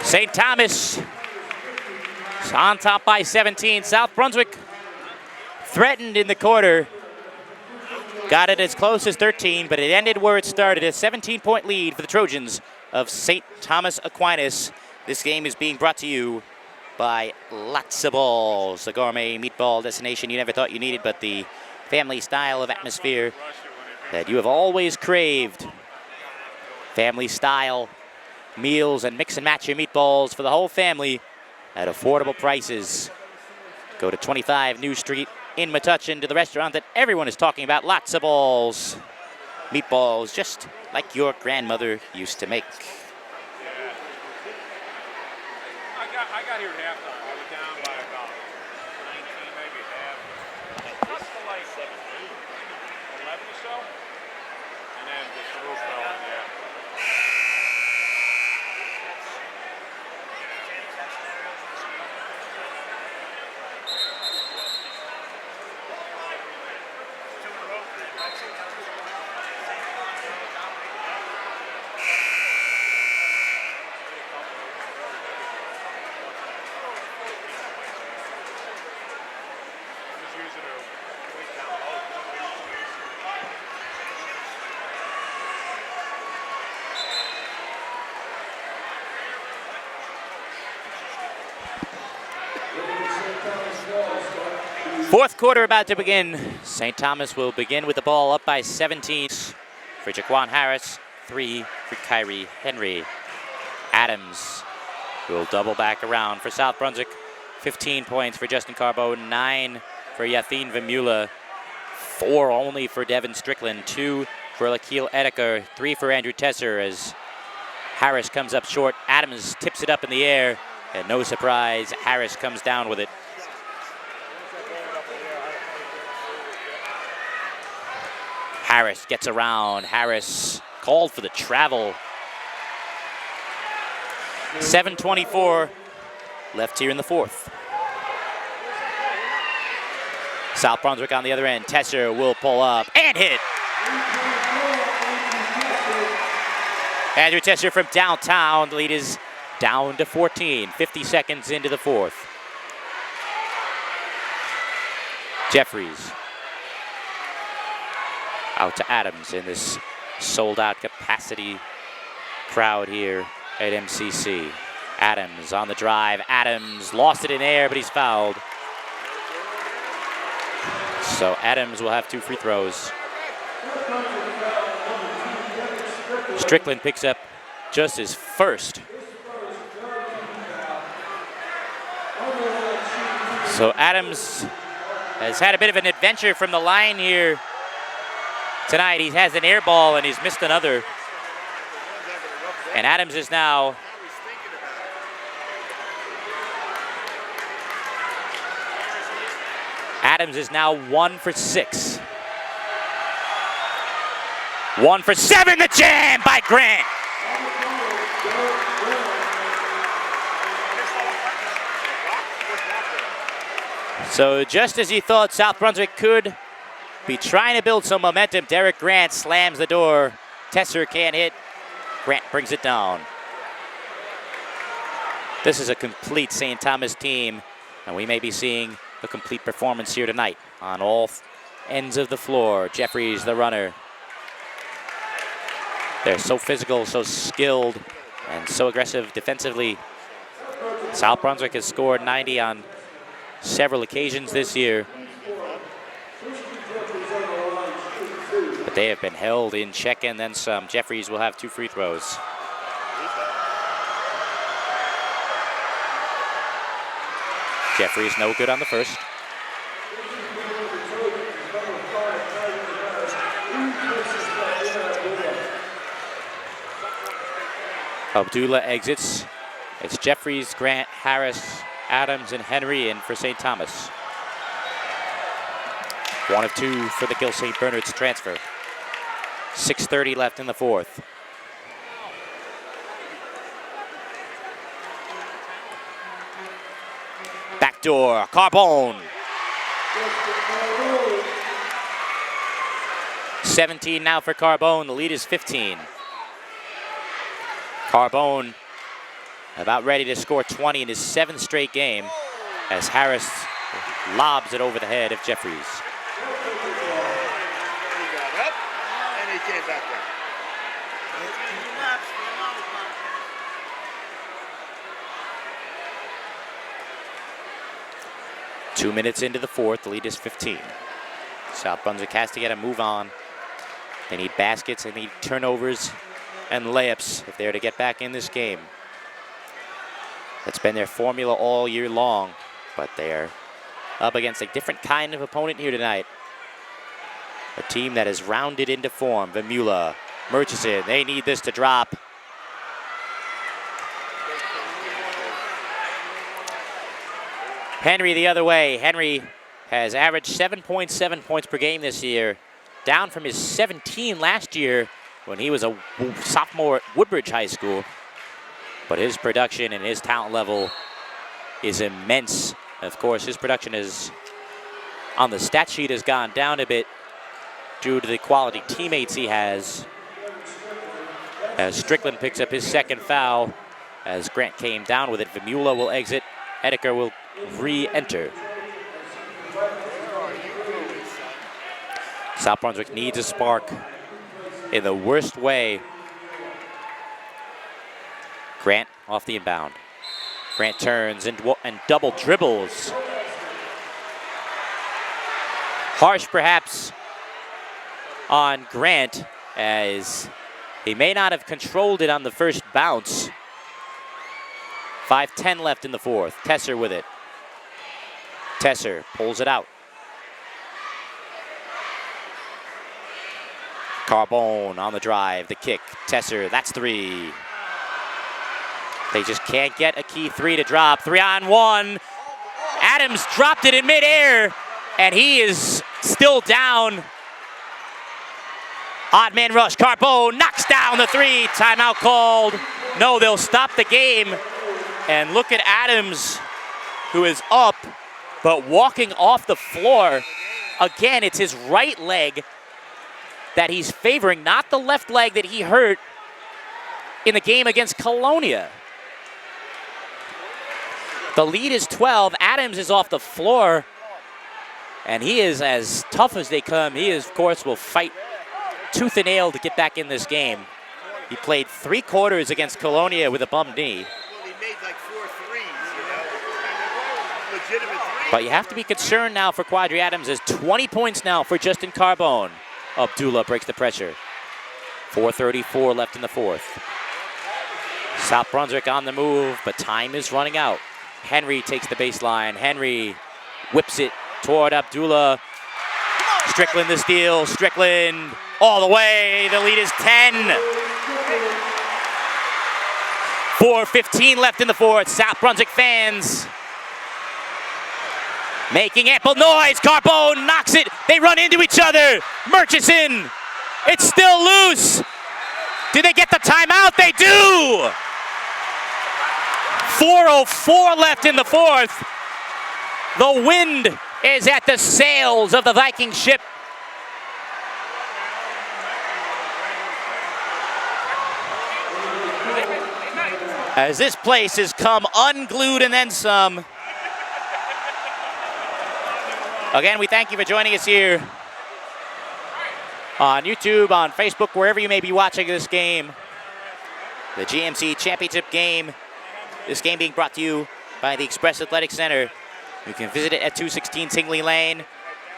St. Thomas on top by 17. South Brunswick threatened in the quarter. Got it as close as 13, but it ended where it started. A 17-point lead for the Trojans of St. Thomas Aquinas. This game is being brought to you by Lots of Balls, the gourmet meatball destination you never thought you needed, but the family style of atmosphere that you have always craved. Family style meals and mix and match your meatballs for the whole family at affordable prices. Go to 25 New Street in Metuchen to the restaurant that everyone is talking about. Lots of balls. Meatballs just like your grandmother used to make. I got here at halftime. I was down by about 19, maybe at half. Fourth quarter about to begin. St. Thomas will begin with the ball up by 17 for Jaquan Harris, 3 for Kyrie Henry. Adams will double back around for South Brunswick. 15 points for Justin Carbone, 9 for Yathin Vemula, 4 only for Devin Strickland, 2 for Lakeel Edeker, 3 for Andrew Tesser as Harris comes up short. Adams tips it up in the air, and no surprise, Harris comes down with it. Harris gets around. Harris called for the travel. 7:24 left here in the fourth. South Brunswick on the other end. Tesser will pull up and hit. Andrew Tesser from downtown. The lead is down to 14. 50 seconds into the fourth. Jeffries. Out to Adams in this sold-out capacity crowd here at MCC. Adams on the drive. Adams lost it in air, but he's fouled. So Adams will have 2 free throws. Strickland picks up just his first. So Adams has had a bit of an adventure from the line here tonight. He has an air ball and he's missed another. And Adams is now Adams is now 1 for 6. 1 for 7, the jam by Grant. So just as he thought South Brunswick could be trying to build some momentum, Derek Grant slams the door. Tesser can't hit. Grant brings it down. This is a complete St. Thomas team, and we may be seeing a complete performance here tonight on all ends of the floor. Jeffries, the runner. They're so physical, so skilled, and so aggressive defensively. South Brunswick has scored 90 on several occasions this year, but they have been held in check and then some. Jeffries will have 2 free throws. Jeffries no good on the first. Abdullah exits. It's Jeffries, Grant, Harris, Adams, and Henry in for St. Thomas. 1 of 2 for the Gill St. Bernard's transfer. 6:30 left in the fourth. Backdoor, Carbone. 17 now for Carbone. The lead is 15. Carbone about ready to score 20 in his 7th straight game as Harris lobs it over the head of Jeffries. He got up and he came back down. 2 minutes into the fourth, the lead is 15. South Brunswick has to get a move on. They need baskets, they need turnovers and layups if they're to get back in this game. That's been their formula all year long, but they're up against a different kind of opponent here tonight. A team that has rounded into form. Vemula, Murchison, they need this to drop. Henry the other way. Henry has averaged 7.7 points per game this year, down from his 17 last year when he was a sophomore at Woodbridge High School. But his production and his talent level is immense. Of course, his production is on the stat sheet has gone down a bit due to the quality teammates he has. As Strickland picks up his 2nd foul, as Grant came down with it, Vemula will exit. Edeker will re-enter. South Brunswick needs a spark in the worst way. Grant off the inbound. Grant turns and double dribbles. Harsh perhaps on Grant, as he may not have controlled it on the first bounce. 5:10 left in the fourth. Tesser with it. Tesser pulls it out. Carbone on the drive, the kick. Tesser, that's three. They just can't get a key three to drop. 3-on-1. Adams dropped it in midair, and he is still down. Odd man rush. Carbone knocks down the three. Timeout called. No, they'll stop the game. And look at Adams, who is up, but walking off the floor. Again, it's his right leg that he's favoring, not the left leg that he hurt in the game against Colonia. The lead is 12. Adams is off the floor, and he is as tough as they come. He is, of course, will fight tooth and nail to get back in this game. He played 3 quarters against Colonia with a bum knee. Well, he made like 4 threes, legitimate threes. But you have to be concerned now for Quadri Adams. There's 20 points now for Justin Carbone. Abdullah breaks the pressure. 4:34 left in the fourth. South Brunswick on the move, but time is running out. Henry takes the baseline. Henry whips it toward Abdullah. Strickland the steal. Strickland all the way. The lead is 10. 4:15 left in the fourth. South Brunswick fans making ample noise. Carbone knocks it. They run into each other. Murchison. It's still loose. Do they get the timeout? They do. 4:04 left in the fourth. The wind is at the sails of the Viking ship. As this place has come unglued and then some. Again, we thank you for joining us here on YouTube, on Facebook, wherever you may be watching this game. The GMC Championship game. This game being brought to you by the Express Athletic Center. You can visit it at 216 Tingley Lane.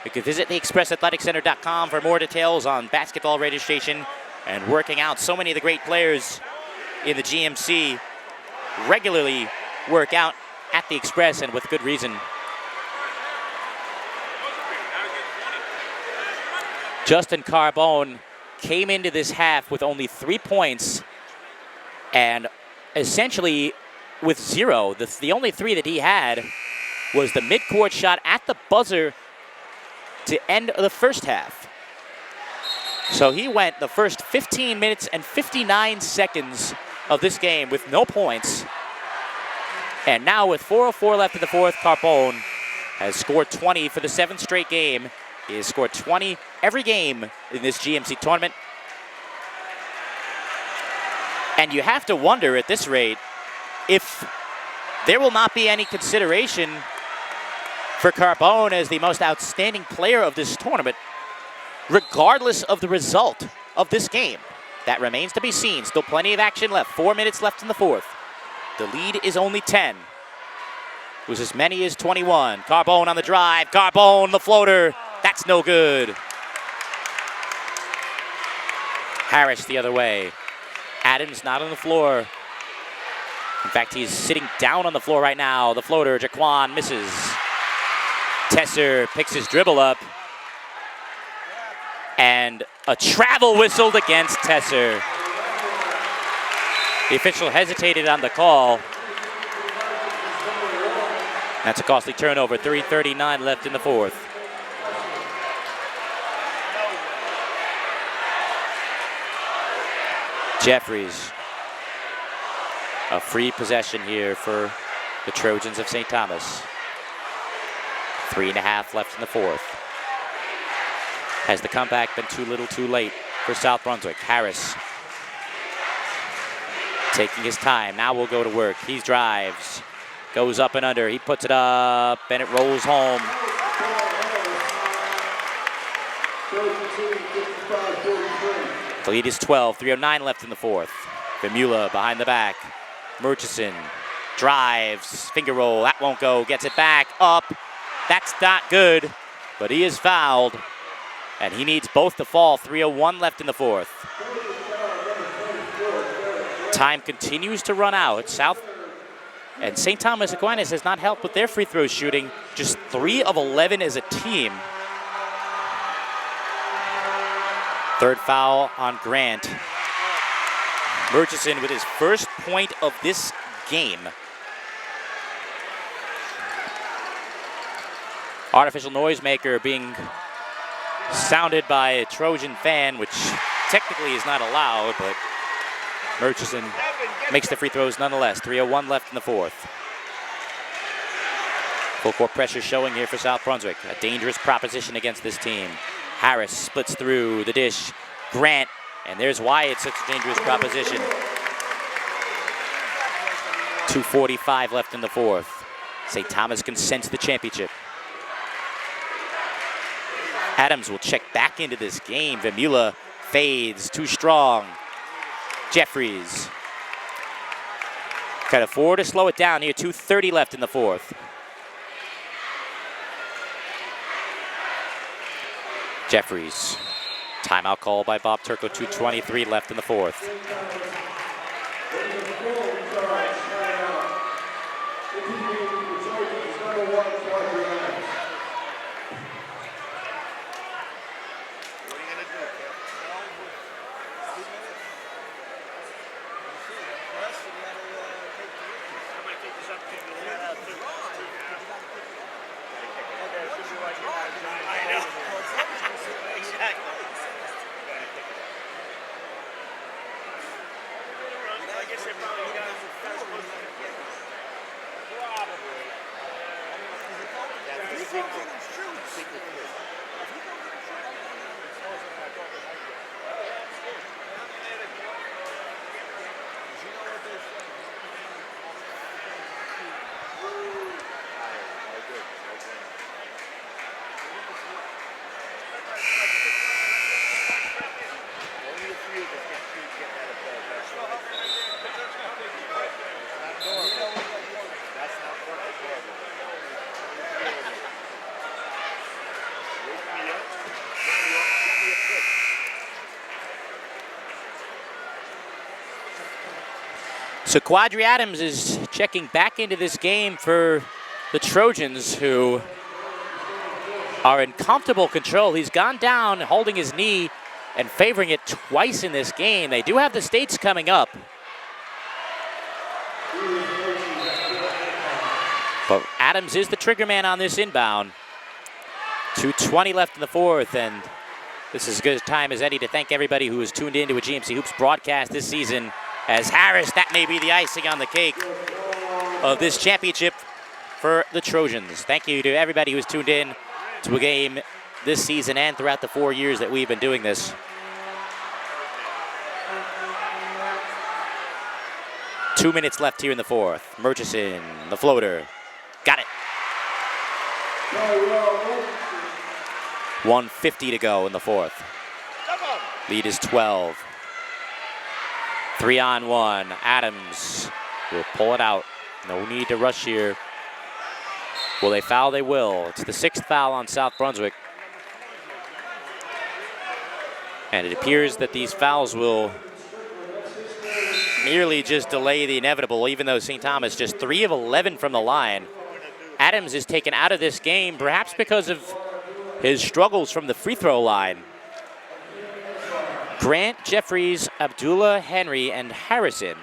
You can visit theexpressathleticcenter.com for more details on basketball registration and working out. So many of the great players in the GMC regularly work out at the Express, and with good reason. Justin Carbone came into this half with only 3 points and essentially with 0. The only 3 that he had was the midcourt shot at the buzzer to end the first half. So he went the first 15 minutes and 59 seconds of this game with no points. And now with 4:04 left in the fourth, Carbone has scored 20 for the 7th straight game. He has scored 20 every game in this GMC tournament. And you have to wonder at this rate if there will not be any consideration for Carbone as the most outstanding player of this tournament, regardless of the result of this game. That remains to be seen. Still plenty of action left. 4 minutes left in the fourth. The lead is only 10. It was as many as 21. Carbone on the drive. Carbone, the floater. That's no good. Harris the other way. Adams not on the floor. In fact, he's sitting down on the floor right now. The floater, Jaquan, misses. Tesser picks his dribble up. And a travel whistled against Tesser. The official hesitated on the call. That's a costly turnover. 3:39 left in the fourth. Jeffries. A free possession here for the Trojans of St. Thomas. 3.5 left in the fourth. Has the comeback been too little too late for South Brunswick? Harris taking his time. Now we'll go to work. He drives. Goes up and under. He puts it up and it rolls home. The lead is 12. 3:09 left in the fourth. Vermula behind the back. Murchison drives. Finger roll. That won't go. Gets it back. Up. That's not good. but he is fouled, and he needs both to fall. 3:01 left in the fourth. Time continues to run out. South and St. Thomas Aquinas has not helped with their free throw shooting. Just 3 of 11 as a team. Third foul on Grant. Murchison with his first point of this game. Artificial noisemaker being sounded by a Trojan fan, which technically is not allowed, but Murchison makes the free throws nonetheless. 3:01 left in the fourth. Full court pressure showing here for South Brunswick. A dangerous proposition against this team. Harris splits through the dish. Grant, and there's why it's such a dangerous proposition. 2:45 left in the fourth. St. Thomas can sense the championship. Adams will check back into this game. Vemula fades, too strong. Jeffries can afford to slow it down here. 2:30 left in the fourth. Jeffries, timeout call by Bob Turco. 2:23 left in the fourth. So Quadri Adams is checking back into this game for the Trojans, who are in comfortable control. He's gone down holding his knee and favoring it twice in this game. They do have the States coming up. But Adams is the trigger man on this inbound. 2:20 left in the fourth, and this is as good a time as any to thank everybody who has tuned in to a GMC Hoops broadcast this season. As Harris, that may be the icing on the cake of this championship for the Trojans. Thank you to everybody who has tuned in to a game this season and throughout the 4 years that we've been doing this. Two minutes left here in the fourth. Murchison, the floater. Got it. 1:50 to go in the fourth. Lead is 12. 3-on-1. Adams will pull it out. No need to rush here. Will they foul? They will. It's the 6th foul on South Brunswick. And it appears that these fouls will merely just delay the inevitable, even though St. Thomas just 3 of 11 from the line. Adams is taken out of this game, perhaps because of his struggles from the free throw line. Grant, Jeffries, Abdullah, Henry, and Harrison.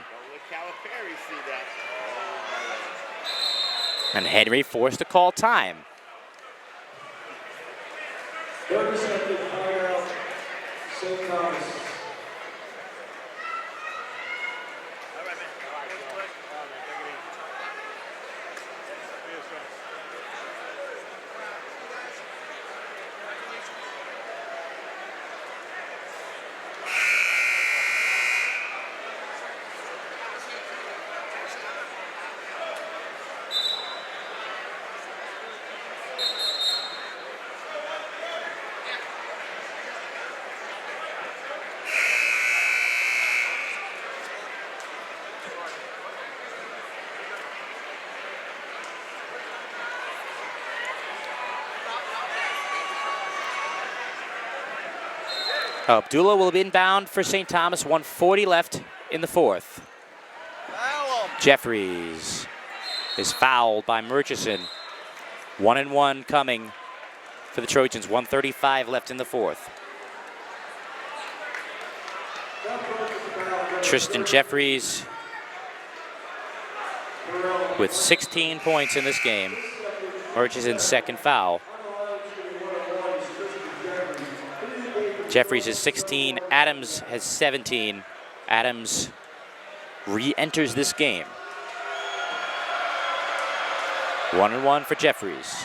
And Henry forced to call time. Abdullah will be inbound for St. Thomas. 1:40 left in the fourth. Jeffries is fouled by Murchison. 1-1 coming for the Trojans. 1:35 left in the fourth. Tristan Jeffries with 16 points in this game. Murchison's second foul. Jeffries is 16. Adams has 17. Adams re-enters this game. 1-1 for Jeffries.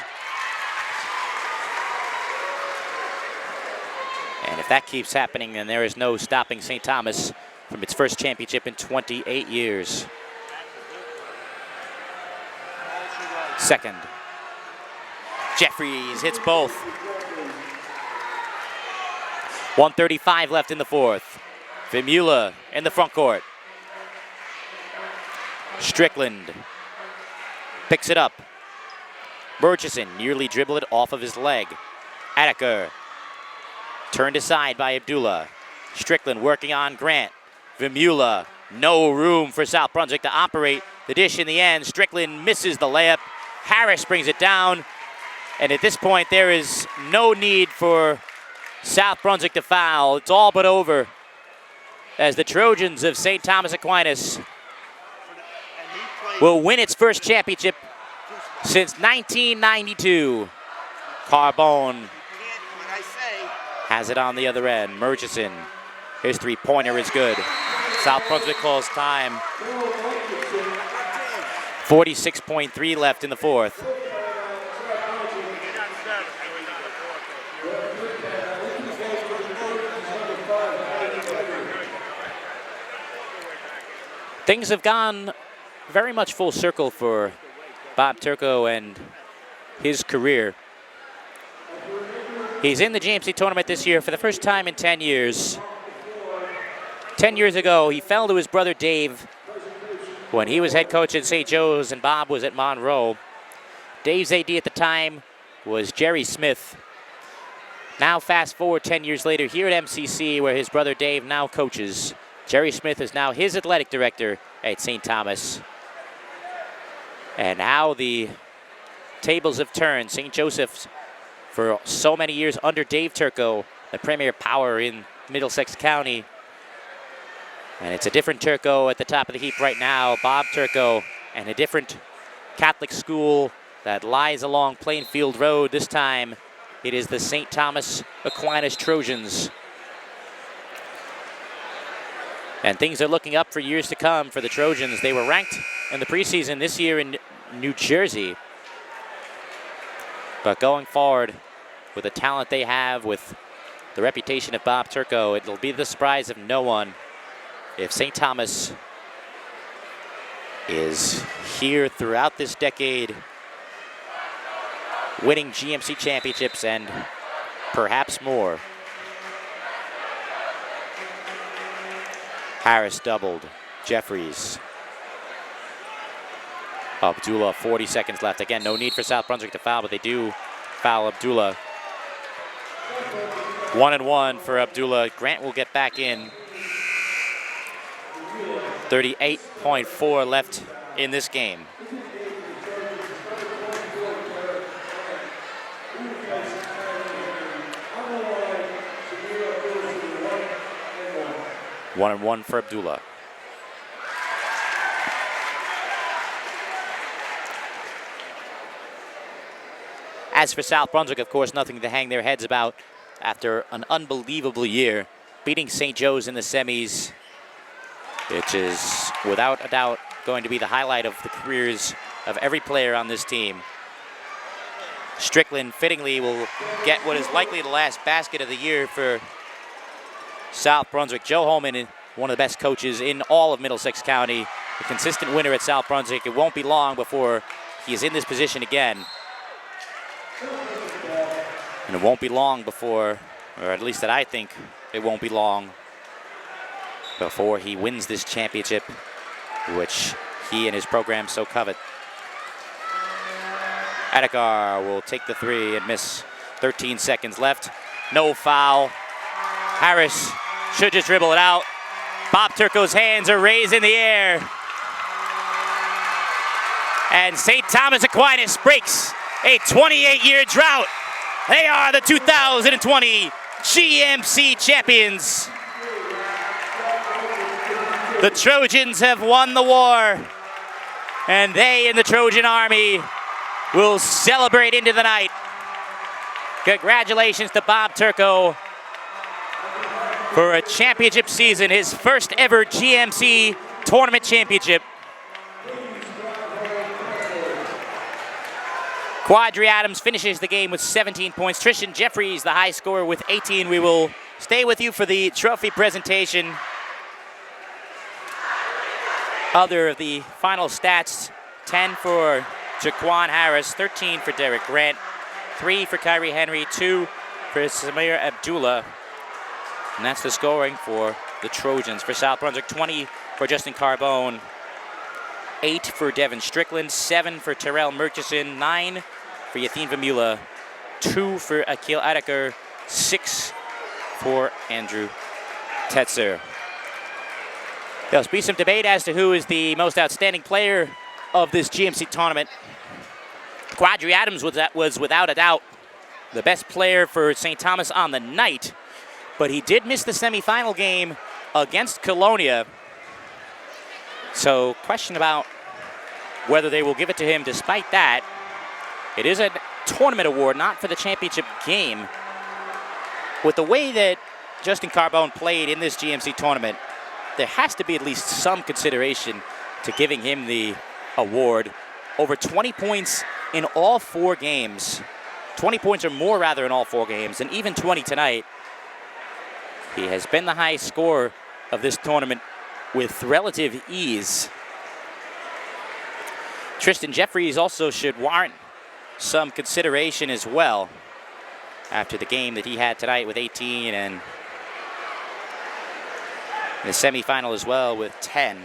And if that keeps happening, then there is no stopping St. Thomas from its first championship in 28 years. Second. Jeffries hits both. 1:35 left in the fourth. Vimula in the front court. Strickland picks it up. Murchison nearly dribbled it off of his leg. Attica turned aside by Abdullah. Strickland working on Grant. Vimula, no room for South Brunswick to operate the dish in the end. Strickland misses the layup. Harris brings it down. And at this point, there is no need for South Brunswick to foul. It's all but over as the Trojans of St. Thomas Aquinas will win its first championship since 1992. Carbone has it on the other end. Murchison, his three-pointer is good. South Brunswick calls time. 46.3 left in the fourth. Things have gone very much full circle for Bob Turco and his career. He's in the GMC tournament this year for the first time in 10 years. 10 years ago, he fell to his brother Dave when he was head coach at St. Joe's and Bob was at Monroe. Dave's AD at the time was Jerry Smith. Now fast forward 10 years later here at MCC where his brother Dave now coaches. Jerry Smith is now his athletic director at St. Thomas. And now the tables have turned. St. Joseph's, for so many years under Dave Turco, the premier power in Middlesex County. And it's a different Turco at the top of the heap right now, Bob Turco, and a different Catholic school that lies along Plainfield Road. This time, it is the St. Thomas Aquinas Trojans. And things are looking up for years to come for the Trojans. They were ranked in the preseason this year in New Jersey. But going forward, with the talent they have, with the reputation of Bob Turco, it'll be the surprise of no one if St. Thomas is here throughout this decade, winning GMC championships and perhaps more. Harris doubled. Jeffries. Abdullah, 40 seconds left. Again, no need for South Brunswick to foul, but they do foul Abdullah. 1-1 for Abdullah. Grant will get back in. 38.4 left in this game. One and one for Abdullah. As for South Brunswick, of course, nothing to hang their heads about after an unbelievable year, beating St. Joe's in the semis, which is without a doubt going to be the highlight of the careers of every player on this team. Strickland fittingly will get what is likely the last basket of the year for South Brunswick. Joe Holman, one of the best coaches in all of Middlesex County, a consistent winner at South Brunswick. It won't be long before he is in this position again. And it won't be long before, or at least that I think it won't be long before he wins this championship, which he and his program so covet. Adekar will take the three and miss. 13 seconds left. No foul. Harris should just dribble it out. Bob Turco's hands are raised in the air. And St. Thomas Aquinas breaks a 28-year drought. They are the 2020 GMC champions. The Trojans have won the war, and they in the Trojan Army will celebrate into the night. Congratulations to Bob Turco for a championship season, his first ever GMC tournament championship. Quadri Adams finishes the game with 17 points. Tristan Jeffries, the high scorer, with 18. We will stay with you for the trophy presentation. Other of the final stats, 10 for Jaquan Harris, 13 for Derek Grant, 3 for Kyrie Henry, 2 for Samir Abdullah. And that's the scoring for the Trojans. For South Brunswick, 20 for Justin Carbone, 8 for Devin Strickland, 7 for Terrell Murchison, 9 for Yathine Vamula, 2 for Akil Adeker, 6 for Andrew Tetzer. There'll be some debate as to who is the most outstanding player of this GMC tournament. Quadri Adams was without a doubt the best player for St. Thomas on the night, but he did miss the semifinal game against Colonia. So question about whether they will give it to him despite that. It is a tournament award, not for the championship game. With the way that Justin Carbone played in this GMC tournament, there has to be at least some consideration to giving him the award. Over 20 points in all 4 games. 20 points or more, rather, in all 4 games, and even 20 tonight. He has been the high scorer of this tournament with relative ease. Tristan Jeffries also should warrant some consideration as well after the game that he had tonight with 18 and the semifinal as well with 10.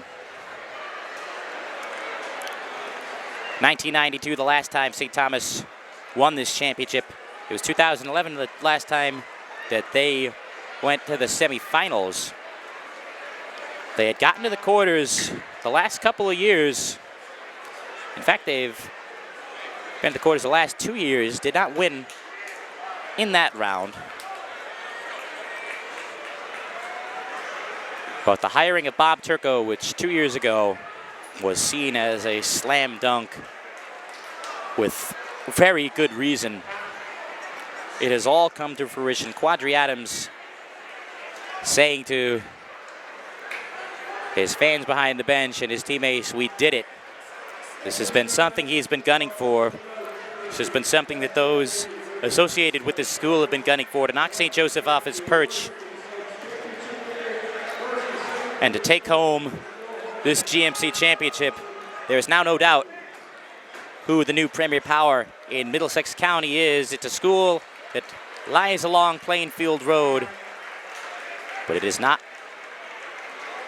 1992, the last time St. Thomas won this championship. It was 2011, the last time that they went to the semifinals. They had gotten to the quarters the last couple of years. In fact, they've been to the quarters the last 2 years, did not win in that round. But the hiring of Bob Turco, which 2 years ago was seen as a slam dunk with very good reason, it has all come to fruition. Quadri Adams saying to his fans behind the bench and his teammates, "We did it." This has been something he's been gunning for. This has been something that those associated with this school have been gunning for, to knock St. Joseph off its perch and to take home this GMC championship. There is now no doubt who the new premier power in Middlesex County is. It's a school that lies along Plainfield Road, but it is not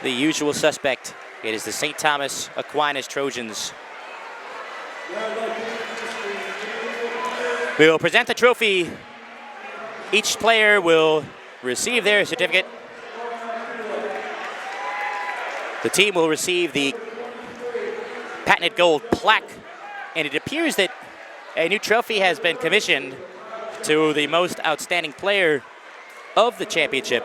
the usual suspect. It is the St. Thomas Aquinas Trojans. We will present the trophy. Each player will receive their certificate. The team will receive the patented gold plaque, and it appears that a new trophy has been commissioned to the most outstanding player of the championship.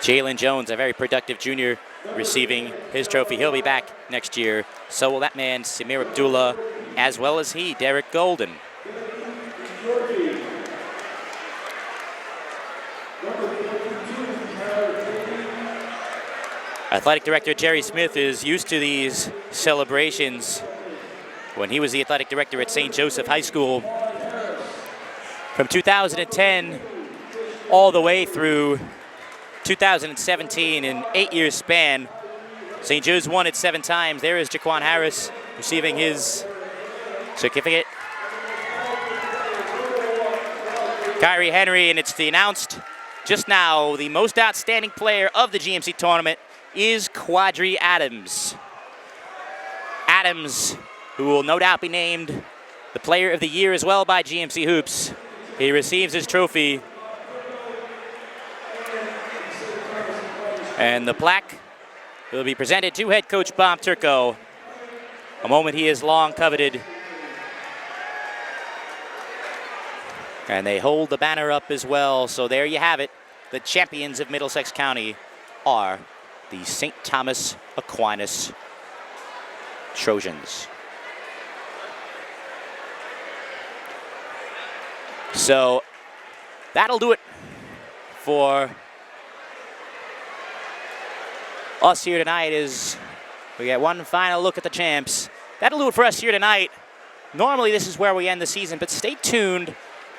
Jalen Jones, a very productive junior, receiving his trophy. He'll be back next year. So will that man, Samir Abdullah, as well as he, Derek Golden. Athletic Director Jerry Smith is used to these celebrations. When he was the athletic director at St. Joseph High School, from 2010 all the way through 2017, in 8-year span, St. Joe's won it 7 times. There is Jaquan Harris receiving his certificate. Kyrie Henry, and it's announced just now, the most outstanding player of the GMC tournament is Quadri Adams. Adams, who will no doubt be named the player of the year as well by GMC Hoops. He receives his trophy And the plaque will be presented to head coach Bob Turco, a moment he has long coveted. And they hold the banner up as well. So there you have it. The champions of Middlesex County are the St. Thomas Aquinas Trojans. So that'll do it for us here tonight as we get one final look at the champs. That'll do it for us here tonight. Normally this is where we end the season, but stay tuned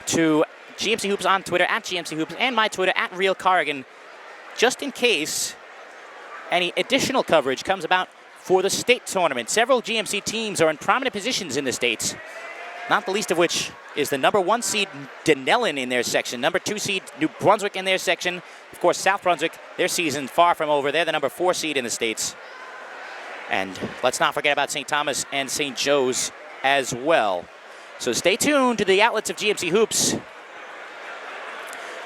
to GMC Hoops on Twitter, at GMC Hoops, and my Twitter, at Real Carrigan, just in case any additional coverage comes about for the state tournament. Several GMC teams are in prominent positions in the states, not the least of which is the number 1 seed Denellen in their section, number 2 seed New Brunswick in their section. Of course, South Brunswick, their season far from over. They're the number 4 seed in the states. And let's not forget about St. Thomas and St. Joe's as well. So stay tuned to the outlets of GMC Hoops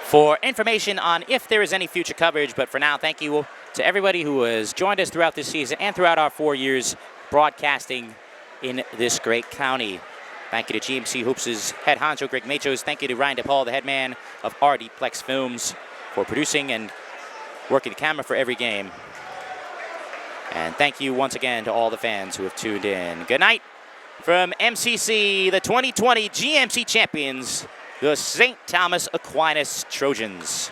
for information on if there is any future coverage. But for now, thank you to everybody who has joined us throughout this season and throughout our 4 years broadcasting in this great county. Thank you to GMC Hoops' head honcho, Greg Machos. Thank you to Ryan DePaul, the head man of RD Plex Films, for producing and working the camera for every game. And thank you once again to all the fans who have tuned in. Good night from MCC, the 2020 GMC champions, the St. Thomas Aquinas Trojans.